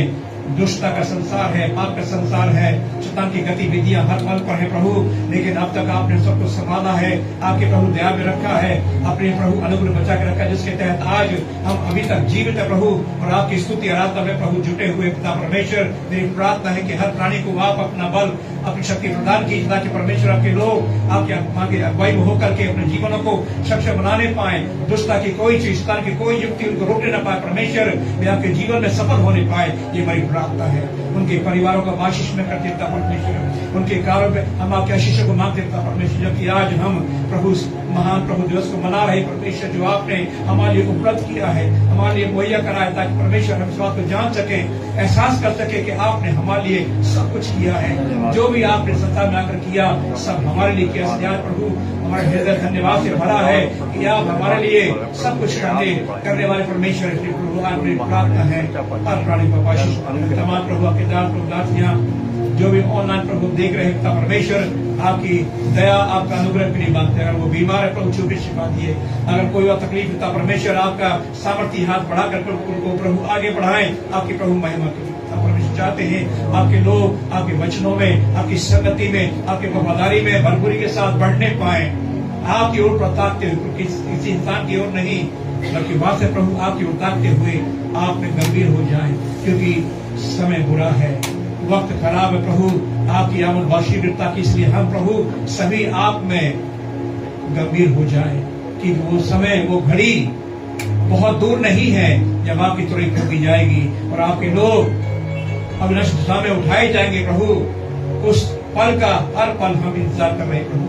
दुष्टता का संसार है, पाप का संसार है, शैतान की गतिविधियां हर पल पर है प्रभु। लेकिन अब तक आपने सबको संभाला है, आपके प्रभु दया में रखा है, अपने प्रभु अनुग्रह बचा के रखा है, जिसके तहत आज हम अभी तक जीवित है प्रभु। और आपकी स्तुति आराधना में प्रभु जुटे हुए पिता परमेश्वर, मेरी प्रार्थना है कि हर प्राणी को आप अपना बल, अपनी शक्ति प्रदान कीजिए ताकि परमेश्वर आपके लोग आपके अगुवाई में होकर के अपने जीवनों को सक्षम बनाने पाए। दुष्टता की कोई चीज, शैतान की कोई युक्ति उनको रोकने न पाए परमेश्वर, वे आपके जीवन में सफल होने पाए। ये हमारी प्रार्थना है। उनके परिवारों का आशीष में कर देता परमेश्वर, उनके कार्यों में हम आपके आशीषों को मांग देता परमेश्वर। जबकि आज हम प्रभु महान प्रभु दिवस को मना रहे परमेश्वर, जो आपने हमारे लिए उपलब्ध किया है, हमारे लिए मुहैया कराया, ताकि परमेश्वर हम इस बात को जान सके, एहसास कर सके कि आपने हमारे लिए सब कुछ किया है। जो भी आपने संसार में आकर किया सब हमारे लिए किया। आज प्रभु हमारा हृदय धन्यवाद से भरा है कि आप हमारे लिए सब कुछ करने वाले परमेश्वर। प्रभु आपकी प्रार्थना है हर प्राणी को आशीष तमाम प्रभु आपके दास प्रभु दासियां जो भी ऑनलाइन प्रभु देख रहे हैं परमेश्वर, आपकी दया, आपका अनुग्रह के लिए मांगते हैं। अगर वो बीमार है प्रभु छुपी शिफा दिए, अगर कोई और तकलीफ होता परमेश्वर आपका सामर्थ्य हाथ बढ़ाकर उनको प्रभु आगे बढ़ाएं आपकी प्रभु महिमा के लिए। परमेश्वर चाहते हैं आपके लोग आपके वचनों में, आपकी संगति में, आपकी वफादारी में भरपूरी के साथ बढ़ने पाए, आपकी ओर ताकते हुए, किसी इंसान की ओर नहीं बल्कि वहां से प्रभु आपकी ओर ताकते हुए आप में गंभीर हो जाए। क्योंकि समय बुरा है, वक्त खराब है प्रभु, आपकी आमद शीघ्रता की। इसलिए हम प्रभु सभी आप में गंभीर हो जाए कि वो समय, वो घड़ी बहुत दूर नहीं है जब आपकी तुरंत होगी जाएगी और आपके लोग अविनाश दिशा में उठाए जाएंगे प्रभु। उस पल का हर पल हम इंतजार कर रहे हैं प्रभु।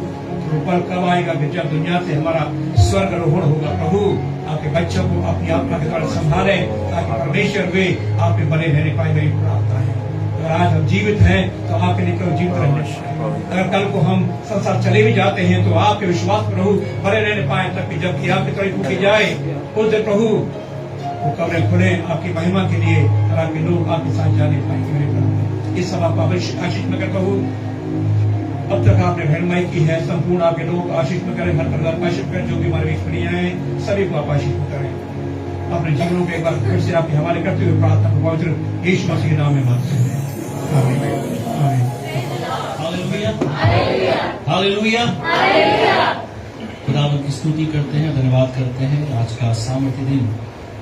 तो पल कब आएगा जब दुनिया से हमारा स्वर्ग आरोहण होगा प्रभु। आपके बच्चों को अपनी आत्मा के द्वारा संभाले ताकि परमेश्वर वे आप में बने रहने पाए। मेरी प्रार्थना है अगर आज हम जीवित हैं तो आपके लिए प्रभु जीवित रहने पाए। अगर कल को हम संसार चले भी जाते हैं तो आपके विश्वास प्रभु बने रहने पाए तक कि जबकि आपकी तरफ फूकी जाए उस दिन प्रभु वो कब्रें खुले आपकी महिमा के लिए और आपके लोग आपके साथ जाने पाएंगे। मेरे प्रभु इस सब आपको आशीष में कर प्रभु। अब तक आपने भेड़माई की है, संपूर्ण आपके लोग आशीष में करें, हर परिवार को आशीष करें, जो भी हमारे पीढ़ियां हैं सभी को आप आशीष में करें। अपने जीवनों को एक बार फिर से आपके हवाले करते हुए प्रार्थना को पवित्र यीशु मसीह के नाम में मांगते हैं। आमीन। आमीन। Hallelujah, hallelujah. खुदावंद की स्तुति करते हैं, धन्यवाद करते हैं। आज का सामर्थ्य दिन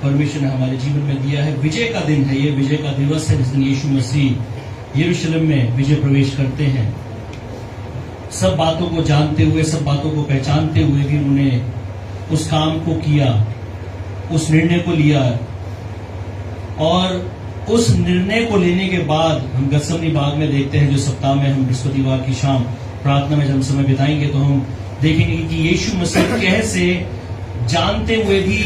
परमेश्वर ने हमारे जीवन में दिया है। विजय का दिन है, ये विजय का दिवस है जिस दिन यीशु मसीह यरूशलेम में विजय प्रवेश करते हैं। सब बातों को जानते हुए, सब बातों को पहचानते हुए भी उन्होंने उस काम को किया, उस निर्णय को लिया। और उस निर्णय को लेने के बाद हम गत्सेमनी बाग में देखते हैं, जो सप्ताह में हम बृहस्पतिवार की शाम प्रार्थना में जब हम समय बिताएंगे तो हम देखेंगे कि यीशु मसीह कैसे जानते हुए भी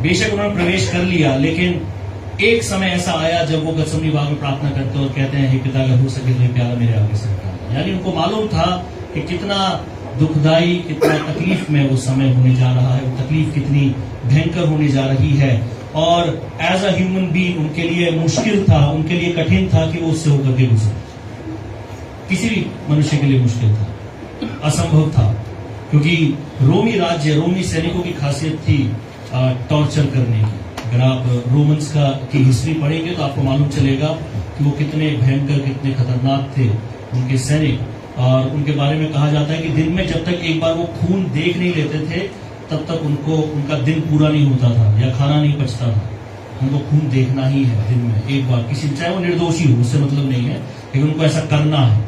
बेशक उन्होंने प्रवेश कर लिया, लेकिन एक समय ऐसा आया जब वो गत्सेमनी बाग में प्रार्थना करते और कहते हैं, हे पिता अगर हो सके तो ये प्याला मेरे आगे से हटा। यानी उनको मालूम था कि कितना दुखदाई, कितना तकलीफ में वो समय होने जा रहा है, वो तकलीफ कितनी भयंकर होने जा रही है। और एज अ ह्यूमन बीइंग उनके लिए मुश्किल था, उनके लिए कठिन था कि वो उससे होकर के गुजरे। किसी भी मनुष्य के लिए मुश्किल था, असंभव था, क्योंकि रोमी राज्य, रोमी सैनिकों की खासियत थी टॉर्चर करने की। अगर आप रोमन्स की हिस्ट्री पढ़ेंगे तो आपको मालूम चलेगा कि वो कितने भयंकर, कितने खतरनाक थे उनके सैनिक। और उनके बारे में कहा जाता है कि दिन में जब तक एक बार वो खून देख नहीं लेते थे तब तक उनको उनका दिन पूरा नहीं होता था या खाना नहीं पचता था। उनको खून देखना ही है दिन में एक बार, किसी चाहे वो निर्दोषी हो उससे मतलब नहीं है, लेकिन उनको ऐसा करना है।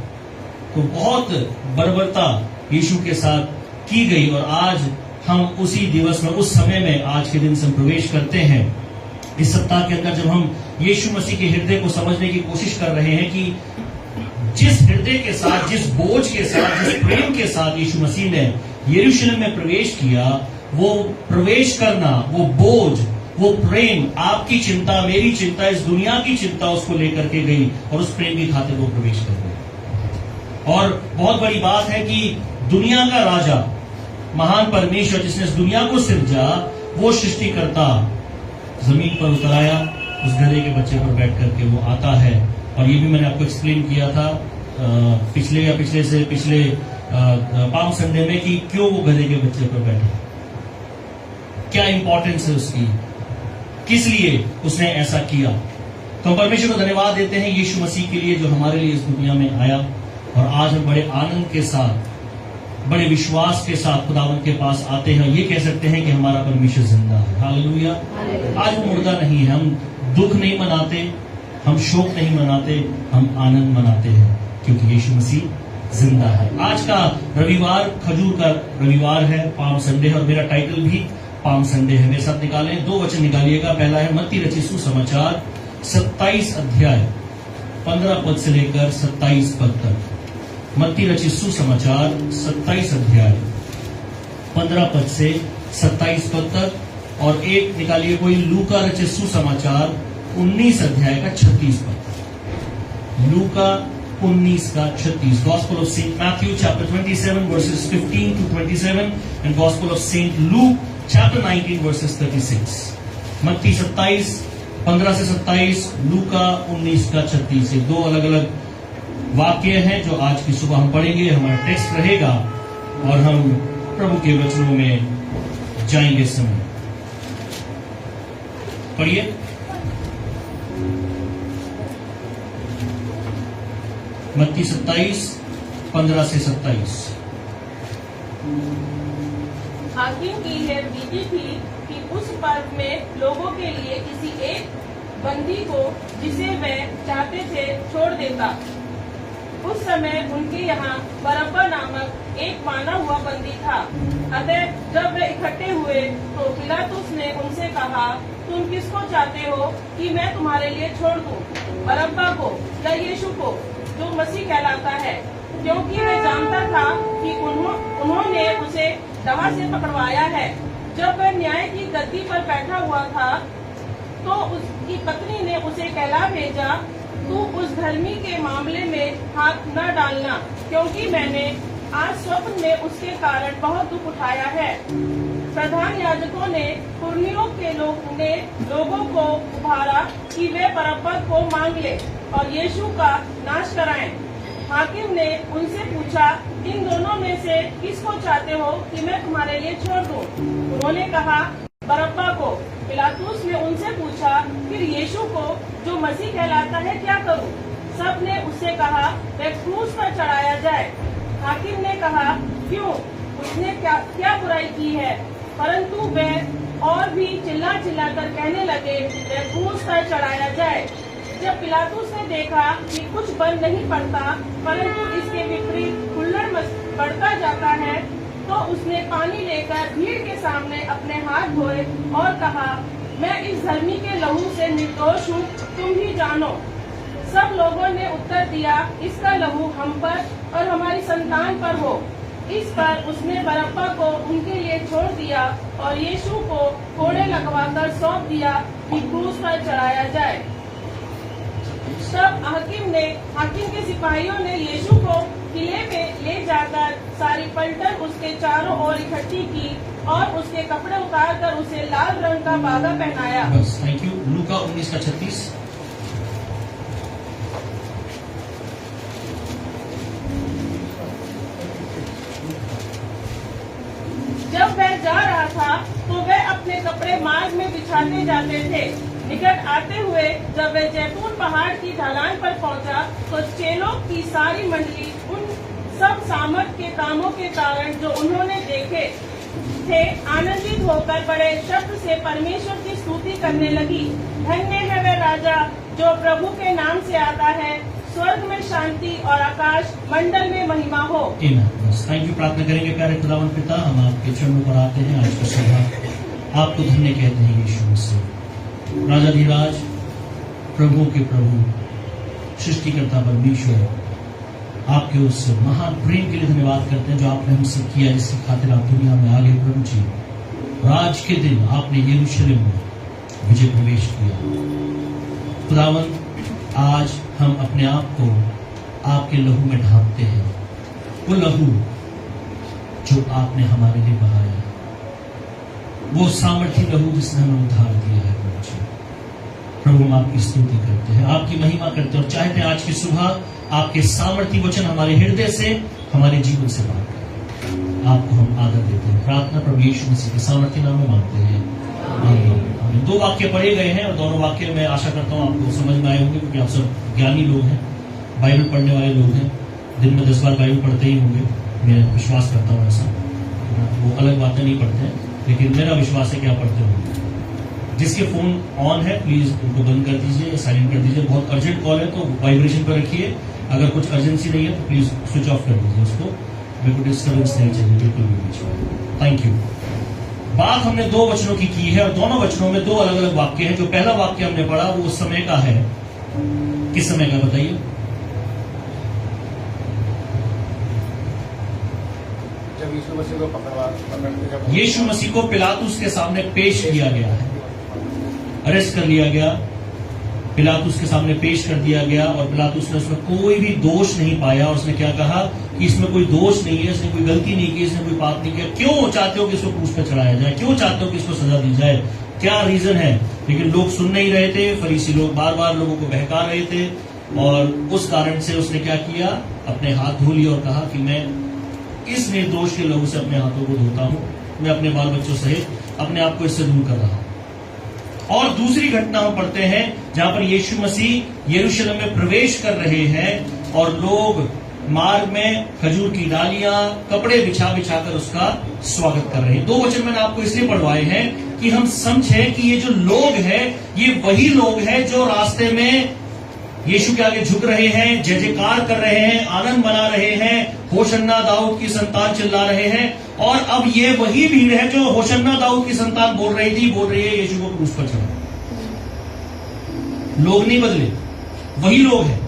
तो बहुत बर्बरता यीशु के साथ की गई और आज हम उसी दिवस में, उस समय में आज के दिन से हम प्रवेश करते हैं। इस सप्ताह के अंदर जब हम यीशु मसीह के हृदय को समझने की कोशिश कर रहे हैं कि जिस हृदय के साथ, जिस बोझ के साथ, जिस प्रेम के साथ यीशु मसीह ने यरूशलेम में प्रवेश किया, वो प्रवेश करना, वो बोझ, वो प्रेम, आपकी चिंता, मेरी चिंता, इस दुनिया की चिंता उसको लेकर के गई और उस प्रेम की खातिर वो प्रवेश कर गई। और बहुत बड़ी बात है कि दुनिया का राजा, महान परमेश्वर जिसने इस दुनिया को सिरजा, वो सृष्टिकर्ता जमीन पर उतर आया, उस गधे के बच्चे पर बैठ करके वो आता है। और ये भी मैंने आपको एक्सप्लेन किया था पिछले पाम संडे में कि क्यों वो गधे के बच्चे पर बैठा, क्या इंपॉर्टेंस है उसकी, किस लिए उसने ऐसा किया। तो हम परमेश्वर को धन्यवाद देते हैं यीशु मसीह के लिए जो हमारे लिए इस दुनिया में आया। और आज हम बड़े आनंद के साथ, बड़े विश्वास के साथ खुदावन के पास आते हैं, ये कह सकते हैं कि हमारा परमेश्वर जिंदा है। हालेलुया। आज वो मुर्दा नहीं है। हम दुख नहीं मनाते, हम शोक नहीं मनाते, हम आनंद मनाते हैं क्योंकि यीशु मसीह जिंदा है। आज का रविवार खजूर का रविवार है, पाम संडे है, और मेरा टाइटल भी पाम संडे है। मेरे साथ निकालें, 2 वचन निकालिएगा। पहला है मत्ती रचित सुसमाचार 27 अध्याय 15 पद से लेकर 27 पद तक। मत्ती रचित सुसमाचार 27 अध्याय 15 पद से 27 पद तक। और एक निकालिए कोई लूका रचित सुसमाचार 19 अध्याय का 36 पद। लूका 19 का 36। Gospel of saint Matthew chapter 27 verses 15 to 27 and gospel of saint Luke chapter 19 verses 36। मत्ती 27 15 से 27, लूका 19 का 36। ये 2 अलग अलग वाक्य हैं जो आज की सुबह हम पढ़ेंगे। हमारा टेक्स्ट रहेगा और हम प्रभु के वचनों में जाएंगे। समय पढ़िए। मत्ती 27 15 से 27। हाकिम की यह विधि थी कि उस पर्व में लोगों के लिए किसी एक बंदी को जिसे वे चाहते थे छोड़ देता। उस समय उनके यहाँ बरब्बा नामक एक माना हुआ बंदी था। अतः जब वे इकट्ठे हुए तो पिलातुस ने उनसे कहा, तुम किसको चाहते हो कि मैं तुम्हारे लिए छोड़ दूं, बरब्बा को या यीशु को जो मसीह कहलाता है? क्योंकि वह जानता था कि उन्होंने उसे दवा से पकड़वाया है। जब वह न्याय की गद्दी पर बैठा हुआ था तो उसकी पत्नी ने उसे कहला भेजा, तू उस धर्मी के मामले में हाथ न डालना, क्योंकि मैंने आज स्वप्न में उसके कारण बहुत दुख उठाया है। प्रधान याजकों ने कुरनियों के लोगों को उभारा कि वे बरब्बा को मांग ले और यीशु का नाश कराएं। हाकिम ने उनसे पूछा, इन दोनों में से किसको चाहते हो कि मैं तुम्हारे लिए छोड़ दूं? उन्होंने कहा, बरब्बा को। पिलातुस ने उनसे पूछा, फिर यीशु को जो मसीह कहलाता है क्या करूं? सब ने उससे कहा, वह क्रूस पर चढ़ाया जाए। हाकिम ने कहा, क्यों? उसने क्या बुराई की है? परंतु वह और भी चिल्ला कर कहने लगे, वह क्रूस पर चढ़ाया जाए। जब पिलातुस ने देखा कि कुछ बन नहीं पड़ता परंतु इसके विपरीत हुल्लड़ बढ़ता जाता है, तो उसने पानी लेकर भीड़ के सामने अपने हाथ धोए और कहा, मैं इस धर्मी के लहू से निर्दोष हूँ, तुम भी जानो। सब लोगों ने उत्तर दिया, इसका लहू हम पर और हमारी संतान पर हो। इस पर उसने बरब्बा को उनके लिए छोड़ दिया और यीशु को कोड़े लगवाकर सौंप दिया कि क्रूस पर चढ़ाया जाए। तब हाकिम के सिपाहियों ने यीशु को किले में ले जाकर सारी पलटन उसके चारों ओर इकट्ठी की और उसके कपड़े उतारकर उसे लाल रंग का बागा पहनाया। बस, थैंक यू। लूका 19 का 36। जब वह जा रहा था तो वह अपने कपड़े मार्ग में बिछाते जाते थे। निकट आते हुए जब वह जैतून पहाड़ की ढलान पर पहुंचा तो चेलों की सारी मंडली सब सामर्थ के कामों के कारण जो उन्होंने देखे थे, आनंदित होकर बड़े शब्द से परमेश्वर की स्तुति करने लगी। धन्य है वह राजा जो प्रभु के नाम से आता है। स्वर्ग में शांति और आकाश मंडल में महिमा हो। Thank you. प्रार्थना करेंगे प्यारे खुदावंद पिता, हम आपके चरणों पर आते हैं आज का सुबह, आपको धन्य कहते हैं यीशु मसीह। राजाधिराज, प्रभु के प्रभु, सृष्टिकर्ता परमेश्वर, आपके उस महान प्रेम के लिए धन्यवाद करते हैं जो आपने हमसे किया, जिसकी खातिर आप दुनिया में आगे प्रभु जी। और आज के दिन आपने यरूशलेम में विजय प्रवेश किया। खुदावंद, आज हम अपने आप को आपके लहू में ढांपते हैं, वो लहू जो आपने हमारे लिए बहाया, वो सामर्थी लहू जिसने हमें उद्धार दिया है प्रभु जी। प्रभु, हम आपकी स्तुति करते हैं, आपकी महिमा करते हैं और चाहते हैं आज की सुबह आपके सामर्थी वचन हमारे हृदय से, हमारे जीवन से बात करें। आपको हम आदर देते हैं। प्रार्थना प्रभु यीशु मसीह के सामर्थी नाम में मांगते हैं, आमीन। 2 वाक्य पढ़े गए हैं और दोनों वाक्य मैं आशा करता हूँ आपको समझ में आए होंगे, क्योंकि आप सब ज्ञानी लोग हैं, बाइबल पढ़ने वाले लोग हैं, दिन में 10 बार बाइबल पढ़ते ही होंगे। मैं विश्वास करता हूँ ऐसा, वो अलग बातें नहीं पढ़ते हैं, लेकिन मेरा विश्वास है कि आप पढ़ते होंगे। जिसके फोन ऑन है प्लीज उनको बंद कर दीजिए, साइलेंट कर दीजिए। बहुत अर्जेंट कॉल है तो वाइब्रेशन पर रखिए, अगर कुछ अर्जेंसी नहीं है तो प्लीज स्विच ऑफ कर दीजिए उसको, मेरे को डिस्टर्बेंस नहीं चाहिए बिल्कुल भी बीच में। Thank you. बात हमने 2 वचनों की है और दोनों वचनों में 2 अलग अलग वाक्य हैं। जो पहला वाक्य हमने पढ़ा वो उस समय का है, किस समय का बताइए? जब यीशु मसीह को पकड़ते, यीशु मसीह को पिलातुस के सामने पेश किया गया है, अरेस्ट कर लिया गया, पिलातुस के सामने पेश कर दिया गया और पिलातुस ने उसमें कोई भी दोष नहीं पाया। और उसने क्या कहा कि इसमें कोई दोष नहीं है, इसने कोई गलती नहीं की, इसने कोई पाप नहीं किया। क्यों चाहते हो कि इसको क्रूस पर चढ़ाया जाए? क्यों चाहते हो कि इसको सजा दी जाए? क्या रीजन है? लेकिन लोग सुन नहीं रहे थे, फरीसी लोग बार बार लोगों को बहका रहे थे और उस कारण से उसने क्या किया, अपने हाथ धो लिए और कहा कि मैं इस निर्दोष के लहू से अपने हाथों को धोता हूं, मैं अपने बाल बच्चों सहित अपने आप को इससे दूर कर रहा हूं। और दूसरी घटना हम पढ़ते हैं जहां पर यीशु मसीह यरूशलेम में प्रवेश कर रहे हैं और लोग मार्ग में खजूर की डालियां, कपड़े बिछा बिछा कर उसका स्वागत कर रहे हैं। 2 वचन मैंने आपको इसलिए पढ़वाए हैं कि हम समझें कि ये जो लोग हैं ये वही लोग हैं जो रास्ते में यीशु के आगे झुक रहे हैं, जय जयकार कर रहे हैं, आनंद मना रहे हैं, होशन्ना दाऊद की संतान चिल्ला रहे हैं। और अब ये वही भीड़ है जो होशन्ना दाऊद की संतान बोल रही है यीशु को क्रूस पर चढ़ाओ। लोग नहीं बदले, वही लोग हैं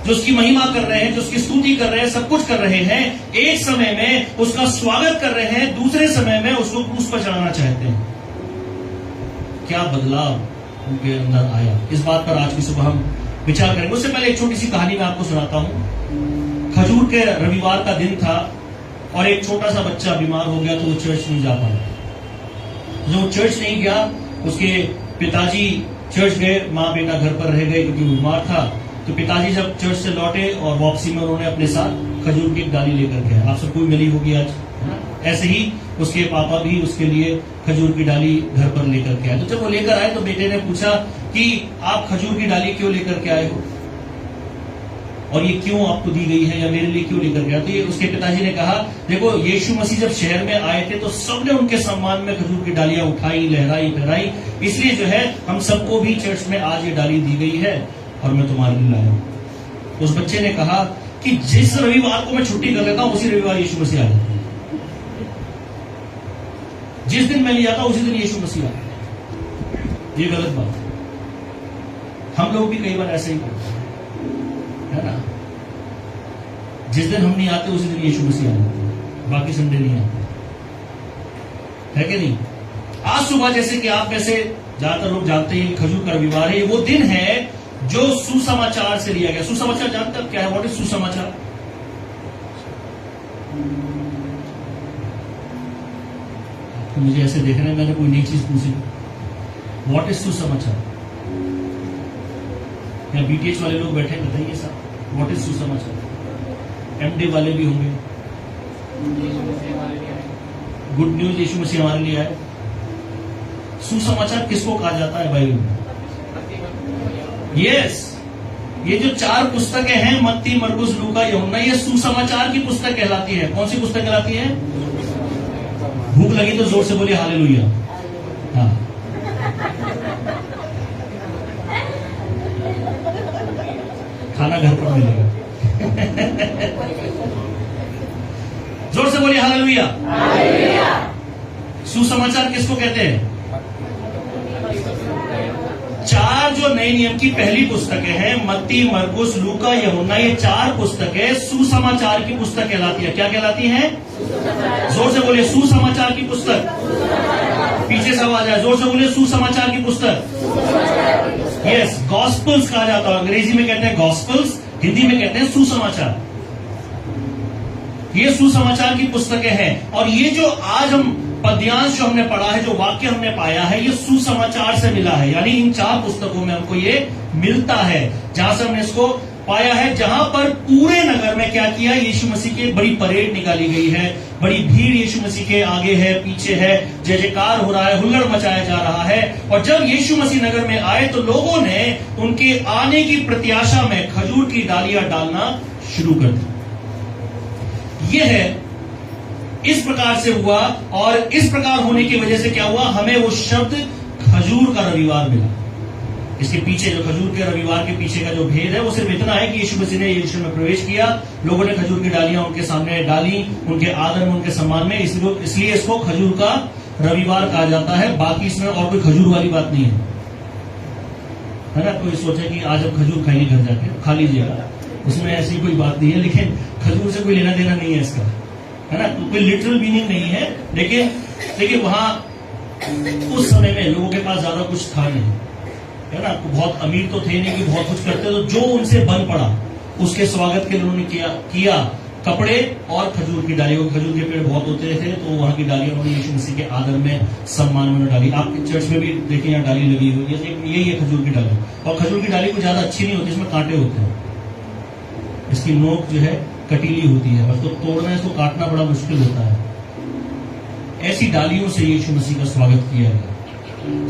जो उसकी महिमा कर रहे हैं, जो उसकी स्तुति कर रहे हैं, सब कुछ कर रहे हैं। एक समय में उसका स्वागत कर रहे हैं, दूसरे समय में उसको क्रूस पर चढ़ाना चाहते हैं। क्या बदलाव उनके अंदर आया, इस बात पर आज की सुबह हम विचार करेंगे। उससे पहले एक छोटी सी कहानी मैं आपको सुनाता हूं। खजूर के रविवार का दिन था और एक छोटा सा बच्चा बीमार हो गया तो वो चर्च नहीं जा पाया। जब वो चर्च नहीं गया, उसके पिताजी चर्च गए, माँ बेटा घर पर रह गए क्योंकि वो बीमार था। तो पिताजी जब चर्च से लौटे और वापसी में उन्होंने अपने साथ खजूर की एक डाली लेकर गए। आप सबको मिली होगी आज, ऐसे ही उसके पापा भी उसके लिए खजूर की डाली घर पर लेकर के आए। तो जब वो लेकर आए तो बेटे ने पूछा कि आप खजूर की डाली क्यों लेकर के आए हो और ये क्यों आपको दी गई है या मेरे लिए क्यों लेकर गया? तो ये उसके पिताजी ने कहा, देखो यीशु मसीह जब शहर में आए थे तो सबने उनके सम्मान में खजूर की डालियां उठाई, लहराई, फहराई, इसलिए जो है हम सबको भी चर्च में आज ये डाली दी गई है और मैं तुम्हारे लिए लाया हूं। उस बच्चे ने कहा कि जिस रविवार को मैं छुट्टी कर लेता हूं उसी रविवार यीशु मसीह आ जाता है, जिस दिन मैं ले जाता हूं उसी दिन यीशु मसीह आता है। ये गलत बात है। हम लोग भी कई बार ऐसे ही करते हैं, है ना? जिस दिन हम नहीं आते उसी दिन यीशु मसीह आ जाते हैं, बाकी संडे नहीं आते, है कि नहीं? आज सुबह जैसे कि आप वैसे ज्यादातर लोग जानते हैं खजूर का रविवार है, ये वो दिन है जो सुसमाचार से लिया गया। सुसमाचार जानते हैं क्या है? व्हाट इज सुसमाचार? मुझे ऐसे देखना है, मैंने कोई नई चीज पूछी। व्हाट इज सुसमाचार? या बीटीएच वाले लोग बैठे बताइए साहब, व्हाट इज सुसमाचार? एमडी वाले भी होंगे। गुड न्यूज यीशु मसीह हमारे लिए आए। सुसमाचार किसको कहा जाता है बाइबल में? यस, ये जो 4 पुस्तकें हैं, मत्ती, मरकुस, लूका, यूहन्ना, ये सुसमाचार की पुस्तक कहलाती है। कौन सी पुस्तक कहलाती है? भूख लगी तो जोर से बोलिए हालेलुया। हाँ, खाना घर पर मिलेगा। जोर से बोलिए हालेलुया। सुसमाचार किसको कहते हैं? 4 जो नए नियम की पहली पुस्तकें हैं, मत्ती, मरकुस, लूका, यूहन्ना, ये 4 पुस्तकें सुसमाचार की पुस्तक कहलाती है। क्या कहलाती हैं? जोर से बोलिए, सुसमाचार की पुस्तक। पीछे से आवाज आए, जोर से बोलिए, सुसमाचार की पुस्तक। यस, गॉस्पल्स कहा जाता है। अंग्रेजी में कहते हैं गॉस्पल्स, हिंदी में कहते हैं सुसमाचार। ये सुसमाचार की पुस्तकें हैं। और ये जो आज हम पद्यांश जो हमने पढ़ा है, जो वाक्य हमने पाया है, ये सुसमाचार से मिला है। यानी इन 4 पुस्तकों में हमको ये मिलता है, जहां से हमने इसको पाया है, जहां पर पूरे नगर में क्या किया, यीशु मसीह की बड़ी परेड निकाली गई है। बड़ी भीड़ यीशु मसीह के आगे है, पीछे है, जय जयकार हो रहा है, हुल्लड़ मचाया जा रहा है। और जब यीशु मसीह नगर में आए तो लोगों ने उनके आने की प्रत्याशा में खजूर की डालियां डालना शुरू कर दी। यह है, इस प्रकार से हुआ। और इस प्रकार होने की वजह से क्या हुआ, हमें वो शब्द खजूर का रविवार मिला। इसके पीछे जो खजूर के रविवार के पीछे का जो भेद है, वो सिर्फ इतना है कि यीशु मसीह ने यरूशलेम में प्रवेश किया, लोगों ने खजूर की डालियां उनके सामने डाली, उनके आदर में, उनके सम्मान में, इसलिए इसको खजूर का रविवार कहा जाता है। बाकी इसमें और कोई खजूर वाली बात नहीं है ना। कोई सोचे कि आज हम खजूर खाएंगे, घर जाके खा लीजिएगा, उसमें ऐसी कोई बात नहीं है। लेकिन खजूर से कोई लेना देना नहीं है इसका, है ना। तो कोई लिटरल मीनिंग नहीं है। लेकिन वहां उस समय में लोगों के पास ज्यादा कुछ था नहीं, है ना। बहुत अमीर तो थे नहीं कि बहुत कुछ करते, तो जो उनसे बन पड़ा उसके स्वागत के लिए उन्होंने किया कपड़े और खजूर की डाली। खजूर के पेड़ बहुत होते थे, तो वहां की डालियां उन्होंने यीशु मसीह के आदर में, सम्मान में डाली। आप चर्च में भी देखिए, यहाँ डाली लगी हुई है, यही है खजूर की डाली। और खजूर की डाली कोई ज्यादा अच्छी नहीं होती, इसमें कांटे होते हैं, इसकी नोक जो है कटीली होती है, मतलब तोड़ना, इसको काटना बड़ा मुश्किल होता है। ऐसी डालियों से यीशु मसीह का स्वागत किया गया।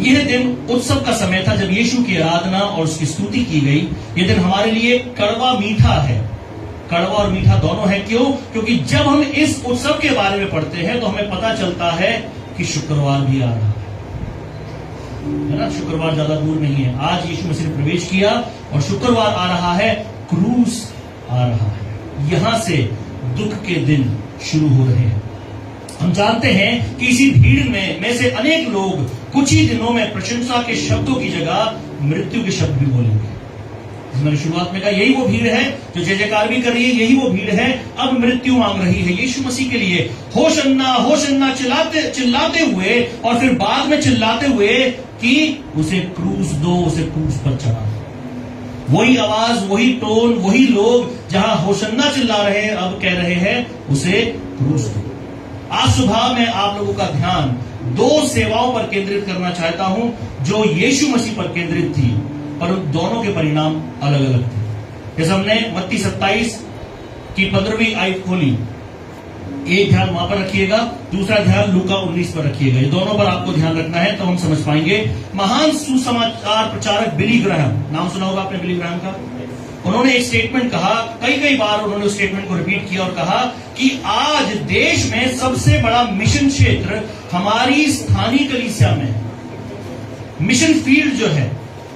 यह दिन उत्सव का समय था जब यीशु की आराधना और उसकी स्तुति की गई। यह दिन हमारे लिए कड़वा मीठा है। कड़वा और मीठा दोनों है। क्यों? क्योंकि जब हम इस उत्सव के बारे में पढ़ते हैं तो हमें पता चलता है कि शुक्रवार भी आ रहा है ना। शुक्रवार ज्यादा दूर नहीं है। आज यीशु मसीह ने प्रवेश किया और शुक्रवार आ रहा है, क्रूस आ रहा है। यहां से दुख के दिन शुरू हो रहे हैं। हम जानते हैं कि इसी भीड़ में से अनेक लोग कुछ ही दिनों में प्रशंसा के शब्दों की जगह मृत्यु के शब्द भी बोलेंगे। मैंने शुरुआत में कहा, यही वो भीड़ है जो जय जयकार भी कर रही है, यही वो भीड़ है अब मृत्यु मांग रही है यीशु मसीह के लिए। होशन्ना होशन्ना चिल्लाते हुए, और फिर बाद में चिल्लाते हुए कि उसे क्रूस दो, उसे क्रूस पर चढ़ा दो। वही आवाज, वही टोन, वही लोग जहां होशन्ना चिल्ला रहे हैं, अब कह रहे हैं उसे क्रूस दो। आज सुबह मैं आप लोगों का ध्यान 2 सेवाओं पर केंद्रित करना चाहता हूं जो यीशु मसीह पर केंद्रित थी, पर उन दोनों के परिणाम अलग अलग थे। जैसे हमने मत्ती 27 की 15वीं आयत खोली, एक ध्यान वहां पर रखिएगा, दूसरा ध्यान लूका 19 पर रखिएगा। ये दोनों पर आपको ध्यान रखना है, तो हम समझ पाएंगे। महान सुसमाचार प्रचारक बिली ग्राहम, नाम सुना होगा आपने बिली ग्राहम का। उन्होंने एक स्टेटमेंट कहा, कई बार उन्होंने उस स्टेटमेंट को रिपीट किया और कहा कि आज देश में सबसे बड़ा मिशन क्षेत्र हमारी स्थानीय कलीसिया में है। मिशन फील्ड जो है,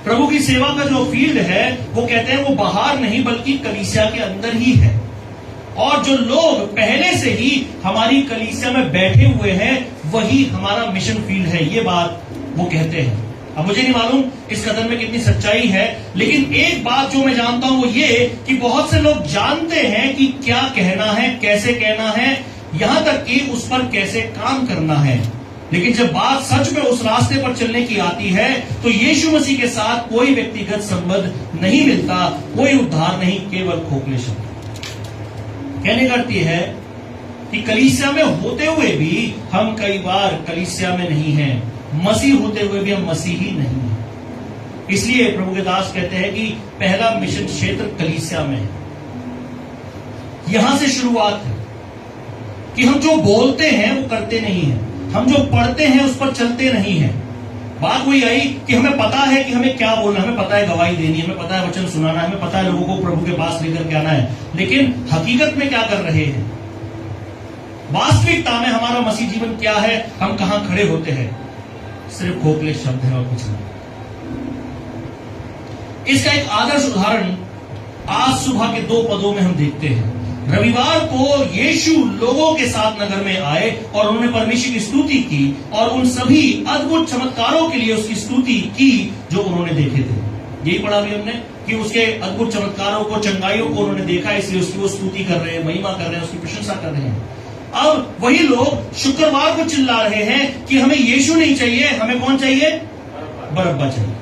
प्रभु की सेवा का जो फील्ड है, वो कहते हैं वो बाहर नहीं बल्कि कलीसिया के अंदर ही है। और जो लोग पहले से ही हमारी कलीसिया में बैठे हुए हैं, वही हमारा मिशन फील्ड है। ये बात वो कहते हैं। अब मुझे नहीं मालूम इस कदर में कितनी सच्चाई है, लेकिन एक बात जो मैं जानता हूं वो ये कि बहुत से लोग जानते हैं कि क्या कहना है, कैसे कहना है, यहां तक कि उस पर कैसे काम करना है। लेकिन जब बात सच में उस रास्ते पर चलने की आती है, तो यीशु मसीह के साथ कोई व्यक्तिगत संबंध नहीं मिलता, कोई उद्धार नहीं, केवल खोखले शब्द। कहने का अर्थ है कि कलीसिया में होते हुए भी हम कई बार कलीसिया में नहीं हैं, मसीह होते हुए भी हम मसीह ही नहीं हैं। इसलिए प्रभु के दास कहते हैं कि पहला मिशन क्षेत्र कलीसिया में है। यहां से शुरुआत है कि हम जो बोलते हैं वो करते नहीं हैं, हम जो पढ़ते हैं उस पर चलते नहीं हैं। बात वही आई कि हमें पता है कि हमें क्या बोलना, हमें पता है गवाही देनी, हमें पता है वचन सुनाना, हमें पता है लोगों को प्रभु के पास लेकर के आना है, लेकिन हकीकत में क्या कर रहे हैं? वास्तविकता में हमारा मसीह जीवन क्या है? हम कहां खड़े होते हैं? सिर्फ खोखले शब्द है और कुछ नहीं। इसका एक आदर्श उदाहरण आज सुबह के 2 पदों में हम देखते हैं। रविवार को यीशु लोगों के साथ नगर में आए और उन्होंने परमेश्वर की स्तुति की और उन सभी अद्भुत चमत्कारों के लिए उसकी स्तुति की जो उन्होंने देखे थे। यही पढ़ा भी हमने कि उसके अद्भुत चमत्कारों को, चंगाइयों को उन्होंने देखा, इसलिए उसकी वो स्तुति कर रहे हैं, महिमा कर रहे हैं, उसकी प्रशंसा कर रहे हैं। अब वही लोग शुक्रवार को चिल्ला रहे हैं कि हमें यीशु नहीं चाहिए, हमें कौन चाहिए? बरअब्बा चाहिए।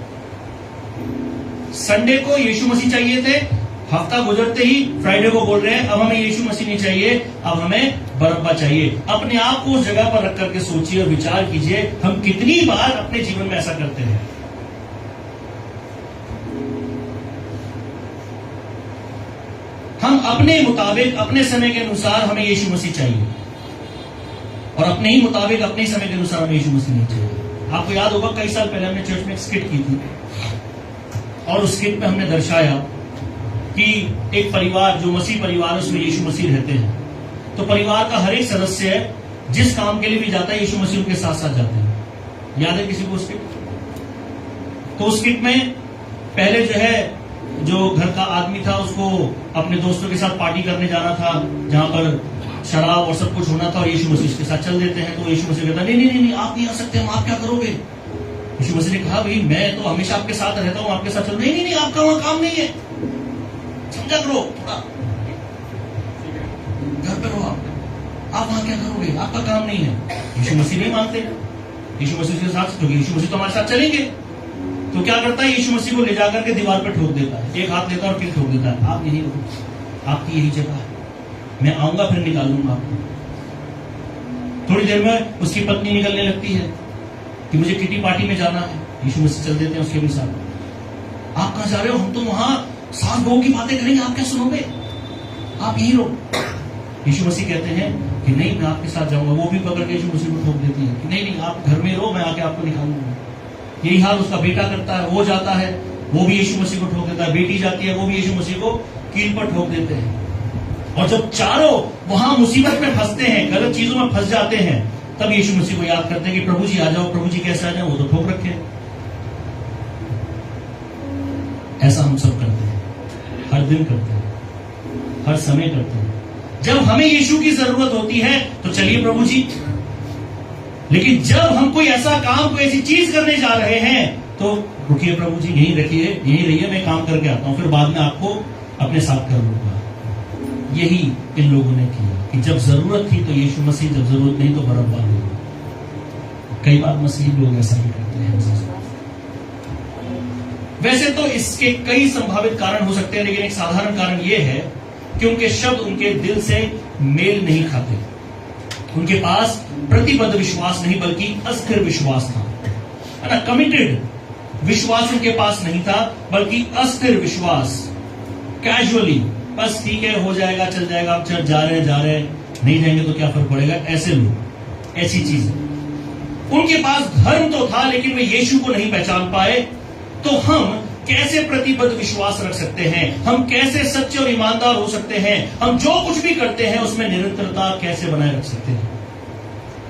संडे को यीशु मसीह चाहिए थे, हफ्ता गुजरते ही फ्राइडे को बोल रहे हैं अब हमें यीशु मसीह नहीं चाहिए, अब हमें बरअब्बा चाहिए। अपने आप को उस जगह पर रख करके सोचिए और विचार कीजिए, हम कितनी बार अपने जीवन में ऐसा करते हैं। हम अपने मुताबिक, अपने समय के अनुसार हमें यीशु मसीह चाहिए और अपने ही मुताबिक, अपने ही समय के अनुसार हमें यीशु मसीह नहीं चाहिए। आपको याद होगा कई साल पहले हमने चर्च में एक स्किट की थी और उस स्किट में हमने दर्शाया कि एक परिवार जो मसीह परिवार है उसमें यीशु मसीह रहते हैं, तो परिवार का हर एक सदस्य जिस काम के लिए भी जाता है यीशु मसीह उनके साथ साथ जाते हैं। याद है किसी को स्किट? तो उस स्किट में पहले जो है जो घर का आदमी था उसको अपने दोस्तों के साथ पार्टी करने जाना था जहां पर शराब और सब कुछ होना था और यीशु मसीह उसके साथ चल देते हैं। तो यीशु मसीह कहता नहीं नहीं नहीं आप नहीं आ सकते, हम आप क्या करोगे? यीशु मसीह ने कहा भाई मैं तो हमेशा आपके साथ रहता हूं, आपके साथ चल। नहीं नहीं नहीं आपका वहां काम नहीं है, समझा करो थोड़ा, घर पे रहो आप वहां क्या करोगे? आपका काम नहीं है। यीशु मसीह नहीं मानते, यीशु मसीह के साथ, क्योंकि यीशु मसीह तो हमारे साथ चलेंगे। तो क्या करता है? यीशु मसीह को ले जाकर के दीवार पर ठोक देता है, एक हाथ लेता है और फिर ठोक देता है, आप यही रहो, आपकी यही जगह है, मैं आऊंगा फिर निकाल लूंगा आपको। थोड़ी देर में उसकी पत्नी निकलने लगती है कि मुझे किटी पार्टी में जाना है, यीशु मसीह चल देते हैं उसके भी साथ। आप कहां जा रहे हो? हम तो वहां सास बहू की बातें करेंगे, आप क्या सुनोगे? आप यही रहो। यीशु मसीह कहते हैं कि नहीं मैं आपके साथ जाऊंगा। वो भी पकड़ के यीशु मसीह को ठोक देती है कि नहीं नहीं आप घर में रहो, मैं आके आपको निकालूंगा। यही हाल उसका बेटा करता है, वो जाता है, वो भी यीशु मसीह को ठोक देता है। बेटी जाती है, वो भी यीशु मसीह को कील पर ठोक देते हैं। और जब चारों वहां मुसीबत में फंसते हैं, गलत चीजों में फंस जाते हैं, तब यीशु मसीह को याद करते हैं कि प्रभु जी आ जाओ। प्रभु जी कैसे आ जाए? वो तो ठोक रखे। ऐसा हम सब करते हैं, हर दिन करते हैं, हर समय करते हैं। जब हमें यीशु की जरूरत होती है तो चलिए प्रभु जी, लेकिन जब हम कोई ऐसा काम, कोई ऐसी चीज करने जा रहे हैं तो रुकिए प्रभु जी, यहीं रखिए, यहीं रहिए, मैं काम करके आता हूं, फिर बाद में आपको अपने साथ कर लूंगा। यही इन लोगों ने किया कि जब जरूरत थी तो यीशु मसीह, जब जरूरत नहीं तो बरअब्बा लोग। कई बार मसीह लोग ऐसा भी करते हैं। वैसे तो इसके कई संभावित कारण हो सकते हैं, लेकिन एक साधारण कारण यह है कि उनके शब्द उनके दिल से मेल नहीं खाते। उनके पास प्रतिबद्ध विश्वास नहीं बल्कि अस्थिर विश्वास था, है ना। कमिटेड विश्वास उनके पास नहीं था बल्कि अस्थिर विश्वास। कैजुअली बस ठीक है, हो जाएगा, चल जाएगा, आप चर्च जा रहे हैं, नहीं जाएंगे तो क्या फर्क पड़ेगा। ऐसे लोग, ऐसी चीजें। उनके पास धर्म तो था लेकिन वे यीशु को नहीं पहचान पाए। तो हम कैसे प्रतिबद्ध विश्वास रख सकते हैं? हम कैसे सच्चे और ईमानदार हो सकते हैं? हम जो कुछ भी करते हैं उसमें निरंतरता कैसे बनाए रख सकते हैं?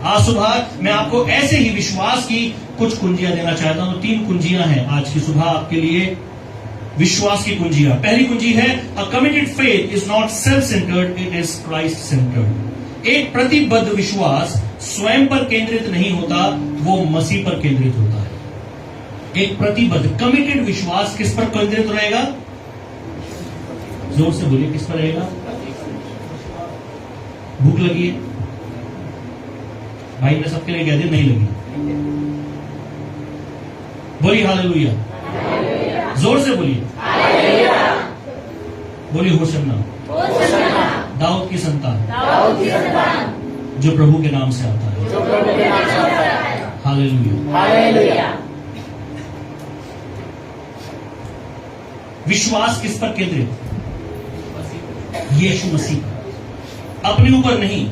आज सुबह मैं आपको ऐसे ही विश्वास की कुछ कुंजियां देना चाहता हूं। 3 कुंजियां हैं आज की सुबह आपके लिए, विश्वास की कुंजियां। पहली कुंजी है a committed faith is not self centred, it is Christ centred. एक प्रतिबद्ध विश्वास स्वयं पर केंद्रित नहीं होता, वो मसीह पर केंद्रित होता है। एक प्रतिबद्ध कमिटेड विश्वास किस पर केंद्रित रहेगा? जोर से बोलिए, किस पर रहेगा? भूख लगी है भाई? मैं सबके लिए कह दी, नहीं लगी? बोलिए हालेलुया, जोर से बोलिए, बोलिए होशन्ना, दाऊद की संतान जो प्रभु के नाम से आता है। हालेलुया। विश्वास किस पर केंद्रित? यीशु मसीह, अपने ऊपर नहीं।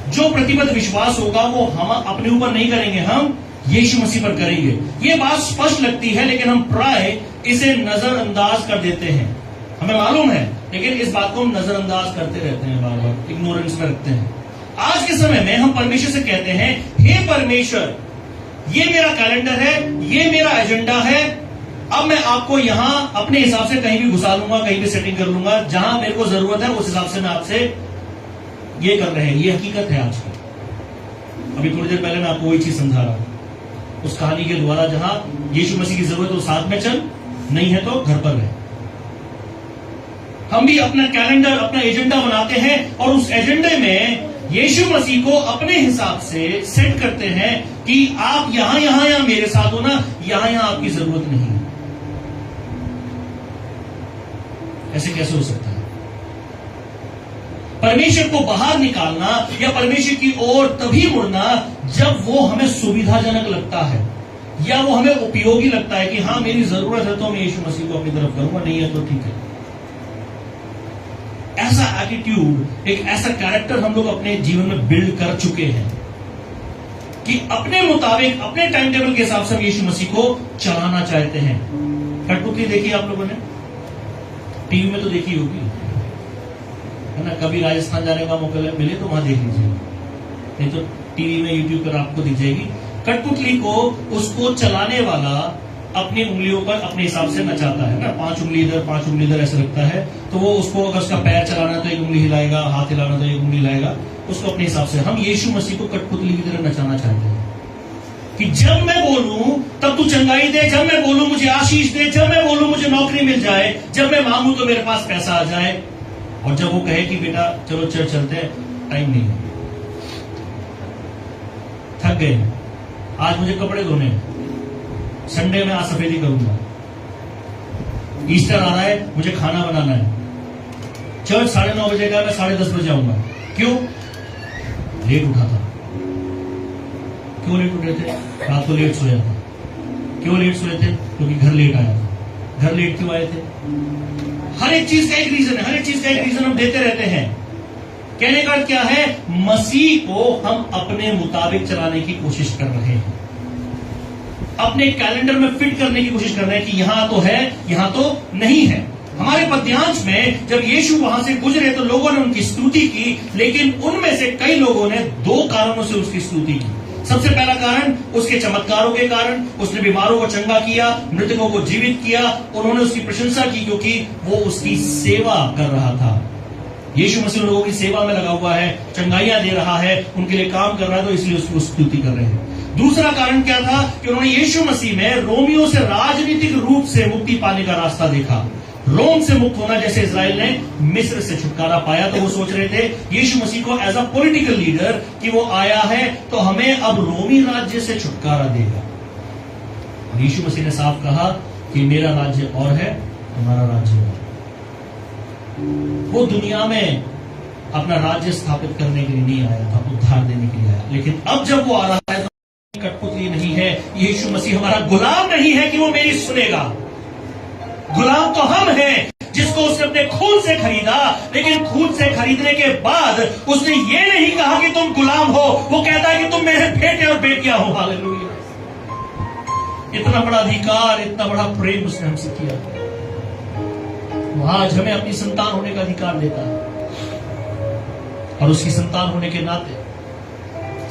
जो प्रतिबद्ध विश्वास होगा वो हम अपने ऊपर नहीं करेंगे, हम यीशु मसीह पर करेंगे। ये बात स्पष्ट लगती है, लेकिन हम प्राय इसे नजरअंदाज कर देते हैं। हमें मालूम है, लेकिन इस बात को हम नजरअंदाज करते रहते हैं, बार बार इग्नोरेंस में रखते हैं। आज के समय में हम परमेश्वर से कहते हैं, हे परमेश्वर, ये मेरा कैलेंडर है, ये मेरा एजेंडा है, अब मैं आपको यहां अपने हिसाब से कहीं भी घुसा लूंगा, कहीं भी सेटिंग कर लूंगा, जहां मेरे को जरूरत है उस हिसाब से मैं आपसे ये कर रहे हैं। ये हकीकत है आज की। अभी थोड़ी देर पहले मैं आपको वही चीज समझा रहा हूं, उस कहानी के द्वारा, जहां यीशु मसीह की जरूरत है तो साथ में चल, नहीं है तो घर पर रहे। हम भी अपना कैलेंडर, अपना एजेंडा बनाते हैं और उस एजेंडे में यीशु मसीह को अपने हिसाब से सेट करते हैं कि आप यहां यहां मेरे साथ हो ना, यहां आपकी जरूरत नहीं है। ऐसे कैसे हो सकता है? परमेश्वर को बाहर निकालना या परमेश्वर की ओर तभी मुड़ना जब वो हमें सुविधाजनक लगता है या वो हमें उपयोगी लगता है कि हां मेरी जरूरत है तो मैं यीशु मसीह को अपनी तरफ करूंगा, नहीं है तो ठीक है। ऐसा एटीट्यूड, एक ऐसा कैरेक्टर हम लोग अपने जीवन में बिल्ड कर चुके हैं कि अपने मुताबिक, अपने टाइम टेबल के हिसाब से हम यीशु मसीह को चलाना चाहते हैं। कठपुतली देखी आप लोगों ने? टीवी में तो देखी होगी, है ना? कभी राजस्थान जाने का मौका मिले तो वहां देख लीजिए, नहीं तो टीवी में, यूट्यूब पर आपको दिख जाएगी। कठपुतली को उसको चलाने वाला अपनी उंगलियों पर अपने हिसाब से नचाता है ना, 5 उंगली इधर 5 उंगली इधर ऐसे रखता है, तो वो उसको अगर उसका पैर चलाना तो एक उंगली हिलाएगा, हाथ हिलाना तो एक उंगली हिलाएगा, उसको अपने हिसाब से। हम यीशु मसीह को कठपुतली की तरह नचाना चाहते हैं कि जब मैं बोलूं तब तू चंगाई दे, जब मैं बोलूं मुझे आशीष दे, जब मैं बोलूं मुझे नौकरी मिल जाए, जब मैं मांगू तो मेरे पास पैसा आ जाए, और जब वो कहे कि बेटा चलो चर्च चलते हैं, टाइम नहीं है, थक गए, आज मुझे कपड़े धोने हैं, संडे में आज सफेदी करूंगा, ईस्टर आ रहा है मुझे खाना बनाना है, चर्च 9:30 बजे का, मैं 10:30 बजे आऊंगा। क्यों? लेट उठा था। क्यों लेट उठे थे? रात को लेट सोया था। क्यों लेट सोए थे? क्योंकि घर लेट आया था। घर लेट क्यों आए थे? हर एक चीज का एक रीजन है, हर एक चीज का एक रीजन हम देते रहते हैं। कहने का अर्थ क्या है? मसीह को हम अपने मुताबिक चलाने की कोशिश कर रहे हैं, अपने कैलेंडर में फिट करने की कोशिश कर रहे हैं कि यहां तो है, यहां तो नहीं है। हमारे पद्यांश में जब यीशु वहां से गुजरे तो लोगों ने उनकी स्तुति की, लेकिन उनमें से कई लोगों ने 2 कारणों से उसकी स्तुति की। सबसे पहला कारण उसके चमत्कारों के कारण, उसने बीमारों को चंगा किया, मृतकों को जीवित किया, उन्होंने उसकी प्रशंसा की क्योंकि वो उसकी सेवा कर रहा था। यीशु मसीह लोगों की सेवा में लगा हुआ है, चंगाइयां दे रहा है, उनके लिए काम कर रहा है, तो इसलिए उसकी स्तुति कर रहे हैं। दूसरा कारण क्या था कि उन्होंने यीशु मसीह में रोमियों से राजनीतिक रूप से मुक्ति पाने का रास्ता देखा। रोम से मुक्त होना, जैसे इजराइल ने मिस्र से छुटकारा पाया, तो वो सोच रहे थे यीशु मसीह को एज अ पॉलिटिकल लीडर कि वो आया है तो हमें अब रोमी राज्य से छुटकारा देगा। और यीशु मसीह ने साफ कहा कि मेरा राज्य और है, हमारा राज्य और। वो दुनिया में अपना राज्य स्थापित करने के लिए नहीं आया था, उद्धार देने के लिए आया। लेकिन अब जब वो आ रहा है तो कठपुतली नहीं है, यीशु मसीह हमारा गुलाम नहीं है कि वो मेरी सुनेगा। गुलाम तो हम हैं जिसको उसने अपने खून से खरीदा, लेकिन खून से खरीदने के बाद उसने ये नहीं कहा कि तुम गुलाम हो, वो कहता है कि तुम मेरे बेटे और बेटियां हो। हालेलुया! इतना बड़ा अधिकार, इतना बड़ा प्रेम उसने हमसे किया। वो आज हमें अपनी संतान होने का अधिकार देता है, और उसकी संतान होने के नाते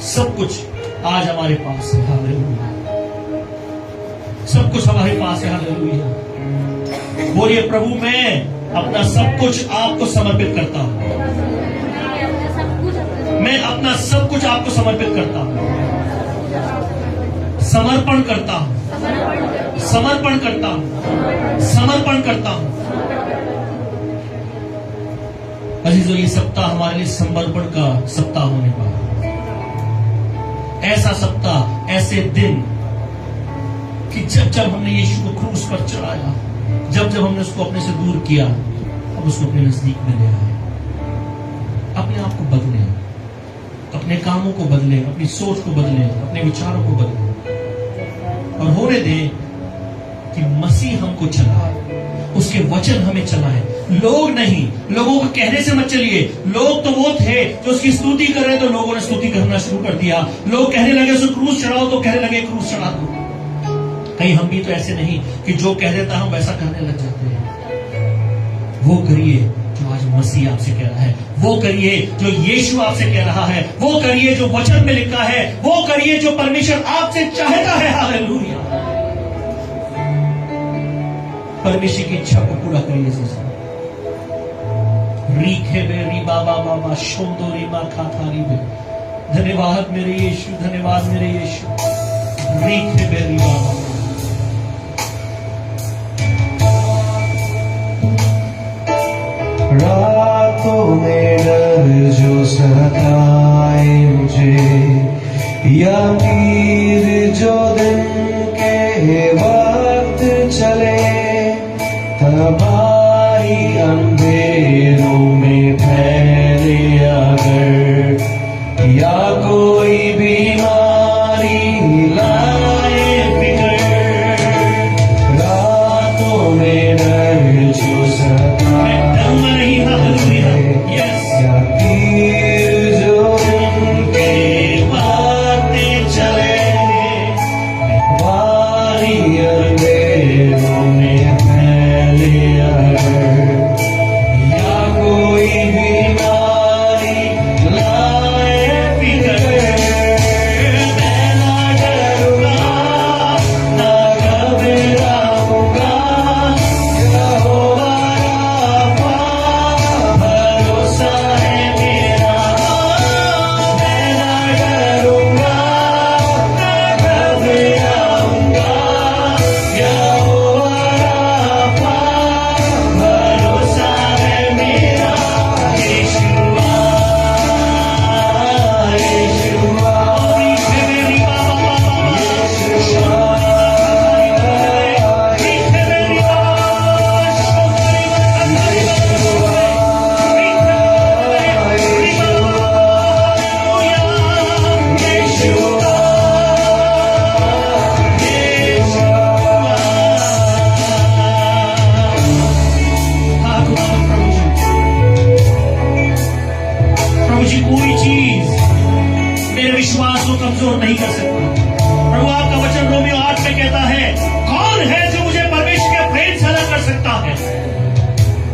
सब कुछ आज हमारे पास है। हालेलुया! सब कुछ हमारे पास है। हालेलुया! बोलिए, प्रभु मैं अपना सब कुछ आपको समर्पित करता हूं। मैं अपना सब कुछ आपको समर्पित करता हूं, समर्पण करता हूं, समर्पण करता हूं, समर्पण करता हूं। अजीजों, ये सप्ताह हमारे लिए समर्पण का सप्ताह होने वाला, ऐसा सप्ताह, ऐसे दिन कि जब जब हमने यीशु को क्रूस पर चढ़ाया, जब जब हमने उसको अपने से दूर किया, अब उसको अपने नजदीक में ले आए। अपने आप को बदले, अपने कामों को बदले, अपनी सोच को बदले, अपने विचारों को बदले, और होने दें कि मसीह हमको चलाए, उसके वचन हमें चलाए। लोग नहीं, लोगों को कहने से मत चलिए। लोग तो वो थे जो उसकी स्तुति कर रहे, तो लोगों ने स्तुति करना करना शुरू कर दिया। लोग कहने लगे सो क्रूस चढ़ाओ, तो कहने लगे क्रूस चढ़ा दो। कहीं हम भी तो ऐसे नहीं कि जो कह देता हम वैसा करने लग जाते हैं। वो करिए जो आज मसीह आपसे कह रहा है, वो करिए जो यीशु आपसे कह रहा है, वो करिए जो वचन में लिखा है, वो करिए जो परमेश्वर आपसे चाहता है। हालेलुया। परमेश्वर की इच्छा को पूरा करिए। रीखे में री बाबा बाबा शोंदो री मा खाथारी में। धन्यवाद मेरे यीशु, धन्यवाद मेरे यीशु। रीखे में री बाबा। रातों में डर जो सताए मुझे, या तीर जो दिन के वक्त चले, तबाही अंधेरों में फैले अगर, या कोई बीमारी लाए फिकर, रातों में डर जो सताए, या तीर जो उनके बातें चले, बारी अंधेरों में फैले अगर, या कोई बीमारी लाए फिकर, मैं ना डरूंगा, ना घबराऊंगा, यहोवा राफा भरोसा है मेरा। मैं ना डरूंगा, ना घबराऊंगा, यहोवा राफा भरोसा है मेरा। यीशुआ, यीशुआ, प्रभु जी, कोई चीज मेरे विश्वास को कमजोर नहीं कर सकती। प्रभु आपका वचन रोमियो 8 में कहता है, कौन है जो मुझे परमेश्वर के प्रेम से अलग कर सकता है?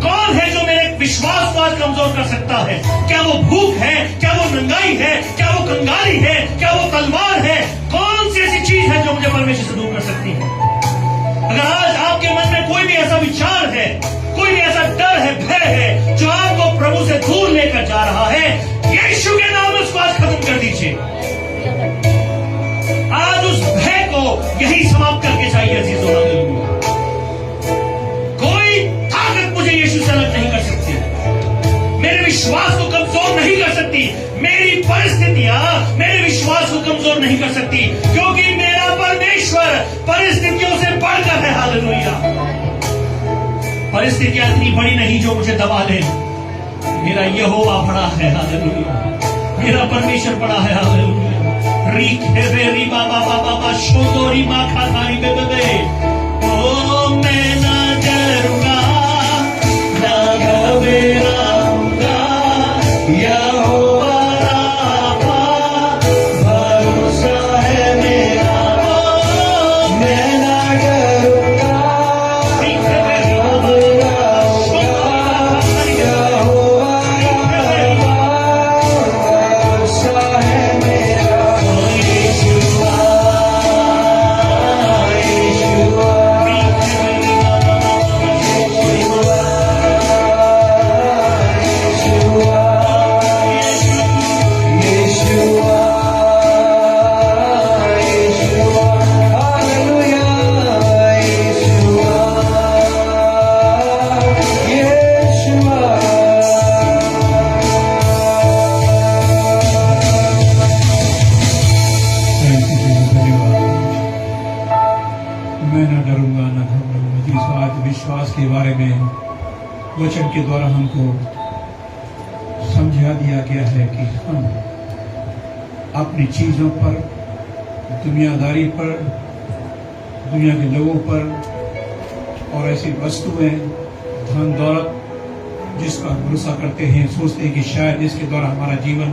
कौन है जो मेरे विश्वास को आज कमजोर कर सकता है? क्या वो भूख है? क्या वो नंगाई है? क्या वो कंगाली है? क्या वो तलवार है? कौन सी ऐसी चीज है जो मुझे परमेश्वर से दूर कर सकती है? अगर आज आपके मन में कोई भी ऐसा विचार है, कोई भी ऐसा डर है, भय है, जो आपको प्रभु से दूर लेकर जा रहा है, यीशु के नाम में उसको आज खत्म कर दीजिए। आज उस भय को यही समाप्त करके चाहिए। अजीजों, हालेलुया। कोई ताकत मुझे यीशु से अलग नहीं कर सकती, मेरे विश्वास को कमजोर नहीं कर सकती, मेरी परिस्थितियां मेरे विश्वास को कमजोर नहीं कर सकती, क्योंकि मेरा परमेश्वर परिस्थितियों से बढ़कर है। हालेलुया। परिस्थितियां इतनी बड़ी नहीं जो मुझे दबा दे। मेरा यहोवा बड़ा है। हालेलुया। मेरा परमेश्वर बड़ा है। हालेलुया। रीख है री बाबा बाबा बा शोदो री मा खातारी बे बे। ओ मैं ना डरूंगा, ना घबराऊंगा, यहोवा राफा भरोसा है मेरा। मैं ना डरूंगा, मैं न डरूंगा न घबराऊंगा। जिस आज विश्वास के बारे में वचन के द्वारा हमको समझा दिया गया है कि हम अपनी चीजों पर, दुनियादारी पर, दुनिया के लोगों पर और ऐसी वस्तुएं, धन दौलत जिसका भरोसा करते हैं, सोचते हैं कि शायद इसके द्वारा हमारा जीवन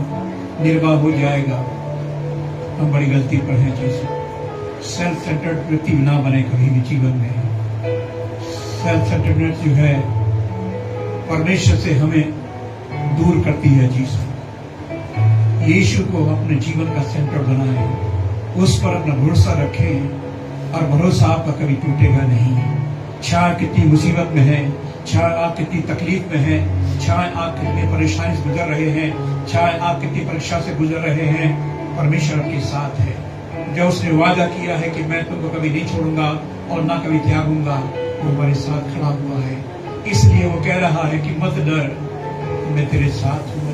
निर्वाह हो जाएगा। हम बड़ी गलती पर हैं जैसे सेल्फ सेंटर्ड व्यक्ति ना बने कभी भी जीवन में। सेल्फ सेंटर्डनेस जो है परमेश्वर से हमें दूर करती है। यीशु को अपने जीवन का सेंटर बनाएं, उस पर अपना भरोसा रखें और भरोसा आपका कभी टूटेगा नहीं। चाहे कितनी मुसीबत में है, चाहे आप कितनी तकलीफ में हैं, चाहे आप कितनी परेशानी से गुजर रहे हैं, चाहे आप कितनी परीक्षा से गुजर रहे हैं, परमेश्वर आपके साथ है। जो उसने वादा किया है कि मैं तुमको कभी नहीं छोड़ूंगा और ना कभी त्यागूंगा, वो हमारे साथ खड़ा हुआ है। इसलिए वो कह रहा है कि मत डर, मैं तेरे साथ हूँ।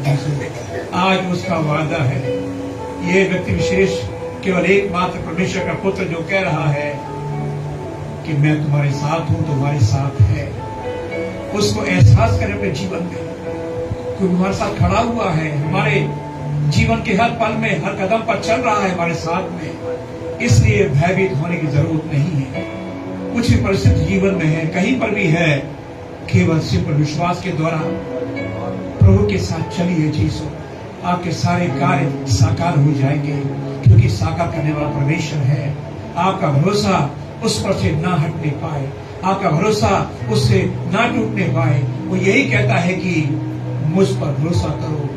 आज उसका वादा है। ये व्यक्ति विशेष केवल एकमात्र परमेश्वर का पुत्र जो कह रहा है कि मैं तुम्हारे साथ हूँ, तुम्हारे साथ है। उसको एहसास करें अपने जीवन में कि हमारे साथ खड़ा हुआ है, हमारे जीवन के हर पल में, हर कदम पर चल रहा है हमारे साथ में। इसलिए भयभीत होने की जरूरत नहीं है। कुछ भी परिस्थिति जीवन में है, कहीं पर भी है, केवल सिर्फ विश्वास के द्वारा प्रभु के साथ चलिए। जीसो आपके सारे कार्य साकार हो जाएंगे, क्योंकि साकार करने वाला परमेश्वर है। आपका भरोसा उस पर से ना हटने पाए, आपका भरोसा उससे ना टूटने पाए। वो यही कहता है कि मुझ पर भरोसा करो,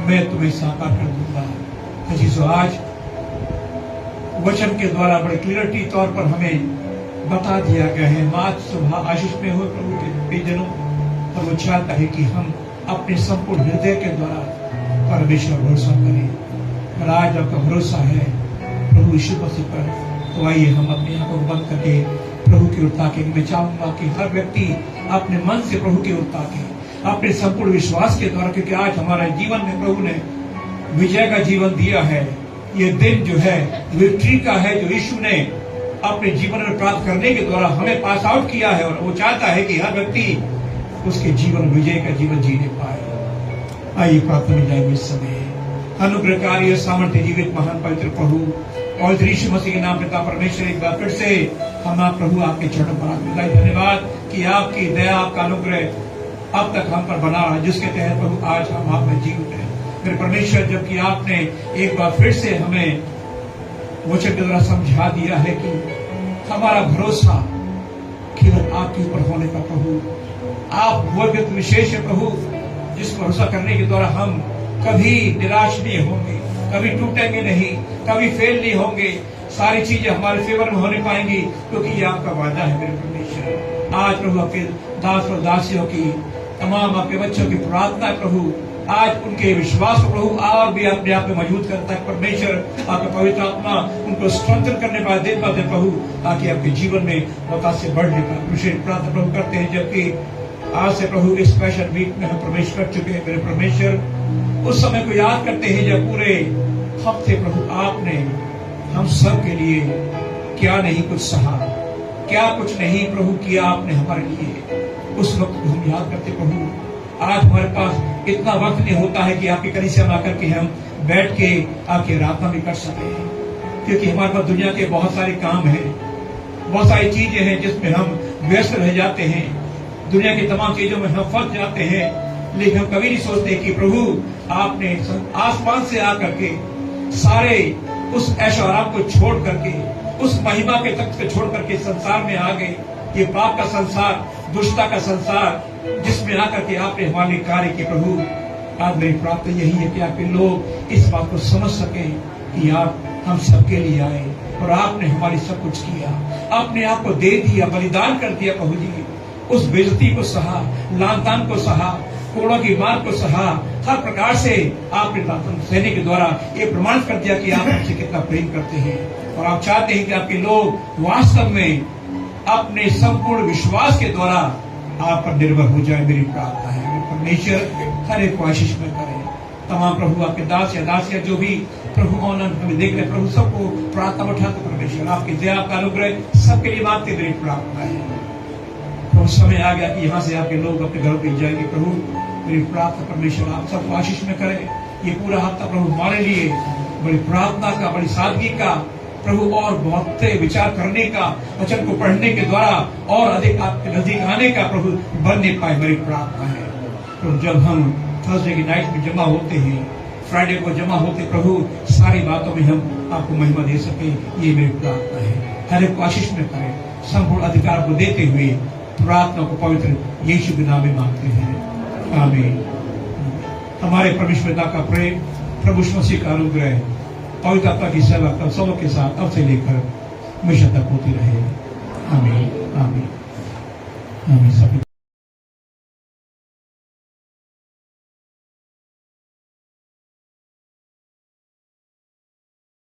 मैं तुम्हें साकार कर दूंगा। तो जीसो आज वचन के द्वारा बड़े क्लियरिटी तौर पर हमें बता दिया गया है। मात सुबह आशीष में हो प्रभु के बेजनों, और वो चाहता है कि हम अपने संपूर्ण हृदय के द्वारा परमेश्वर भरोसा करें। और आज आपका भरोसा है प्रभु यीशु मसीह पर, तो आइए हम अपनी आंखों को बंद करके प्रभु की ओर ताकें। मैं चाहूंगा कि हर व्यक्ति अपने मन से प्रभु की ओर ताके, अपने संपूर्ण विश्वास के द्वारा, क्योंकि आज हमारे जीवन में प्रभु ने विजय का जीवन दिया है। ये दिन जो है विक्ट्री का है, जो यीशु ने अपने जीवन में प्राप्त करने के द्वारा हमें पास आउट किया है। और वो चाहता है कि हर व्यक्ति उसके जीवन विजय का जीवन जीने पाए। आइए प्रार्थना में जाएंगे इस समय। अनुग्रहकारी सामर्थ्य जीवित महान पवित्र प्रभु और यीशु मसीह के नाम पिता परमेश्वर, एक बार फिर से हम आप प्रभु आपके चरणों पर आते। धन्यवाद कि आपकी दया, आपका अनुग्रह अब तक हम पर बना रहा, जिसके तहत प्रभु आज हम आप में जी उठे। मेरे परमेश्वर, जबकि आपने एक बार फिर से हमें वचन के द्वारा समझा दिया है कि हमारा भरोसा केवल आपके ऊपर होने का प्रभु, आप वो व्यक्ति विशेष है प्रभु जिस भरोसा करने के द्वारा हम कभी निराश नहीं होंगे, कभी टूटेंगे नहीं, कभी फेल नहीं होंगे। सारी चीजें हमारे फेवर में होने पाएंगी, क्योंकि ये आपका वादा है मेरे परमेश्वर। आज प्रभु आपके दास और दासियों की, तमाम आपके बच्चों की प्रार्थना प्रभु, आज उनके विश्वास को प्रभु और भी अपने आप में मौजूद करता है परमेश्वर। आपका पवित्र आत्मा उनको स्ट्रेंथन करने पाए, दे पाते प्रभु, ताकि आपके जीवन में वक़्त से बढ़ने पाए। विशेष प्रार्थना प्रभु करते हैं, जबकि आज से प्रभु इस स्पेशल वीक में हम प्रवेश कर चुके हैं मेरे परमेश्वर। उस समय को याद करते हैं जब पूरे हफ्ते प्रभु आपने हम सब के लिए क्या नहीं कुछ सहा, क्या कुछ नहीं प्रभु किया आपने हमारे लिए। उस वक्त को हम याद करते प्रभु। आज हमारे पास इतना वक्त नहीं होता है कि आपकी कलीसिया में आकर के हम बैठ के आपकी आराधना भी कर सके, क्योंकि हमारे पास दुनिया के बहुत सारे काम हैं, बहुत सारी चीजें हैं जिसमें हम व्यस्त रह जाते हैं। दुनिया की तमाम चीजों में हम फंस जाते हैं, लेकिन हम कभी नहीं सोचते कि प्रभु आपने आसमान से आकर के सारे उस ऐशो आराम को छोड़ करके, उस महिमा के तख्त को छोड़ करके संसार में आ गए। ये पाप का संसार, दुष्टता का संसार, जिसमें आकर के आपने हमारे कार्य किए प्रभु। आज मेरी प्रार्थना यही है कि आपके लोग इस बात को समझ सके कि आप हम सबके लिए आए और आपने हमारी सब कुछ किया, अपने आप को दे दिया, बलिदान कर दिया प्रभु जी। उस बेइज्जती को सहा, लानतान को सहा, कोड़ों की मार को सहा, हर प्रकार से आपने सहने के द्वारा ये प्रमाण कर दिया कि आप हमसे कितना प्रेम करते हैं। और आप चाहते हैं कि आपके लोग वास्तव में अपने संपूर्ण विश्वास के द्वारा आप पर निर्भर हो जाए। मेरी प्रार्थना है परमेश्वर हर एक को आशीष में करें। तमाम प्रभु आपके दास या दासियां जो भी प्रभु ऑनलाइन हमें देख रहे प्रभु, सबको प्रार्थना उठाते परमेश्वर आपकी दया, आपका अनुग्रह सबके लिए मांगते मेरी प्रार्थना है। प्रभु समय आ गया कि यहाँ से आपके लोग अपने घरों पे जाएंगे प्रभु। मेरी प्रार्थना परमेश्वर आप सबको आशीष में करें। ये पूरा हफ्ता प्रभु हमारे लिए बड़ी प्रार्थना का, बड़ी सादगी का प्रभु, और बहुत विचार करने का, वचन को पढ़ने के द्वारा और अधिक आपके नजदीक आने का प्रभु बनने पाए। मेरी प्रार्थना है प्रभु, जब हम थर्सडे की नाइट में जमा होते हैं, फ्राइडे को जमा होते प्रभु सारी बातों में हम आपको महिमा दे सके, ये मेरी प्रार्थना है। हर एक को आशीष में करें, संपूर्ण अधिकार को देते हुए प्रार्थना को पवित्र यीशु के नाम में मांगते हैं, आमीन। हमारे परमेश्वर पिता का प्रेम, प्रभु यीशु मसीह का अनुग्रह, पवित्र आत्मा की सेवा कल सबों के साथ अब से लेकर हमेशा तक होती रहे, आमीन आमीन आमीन। सभी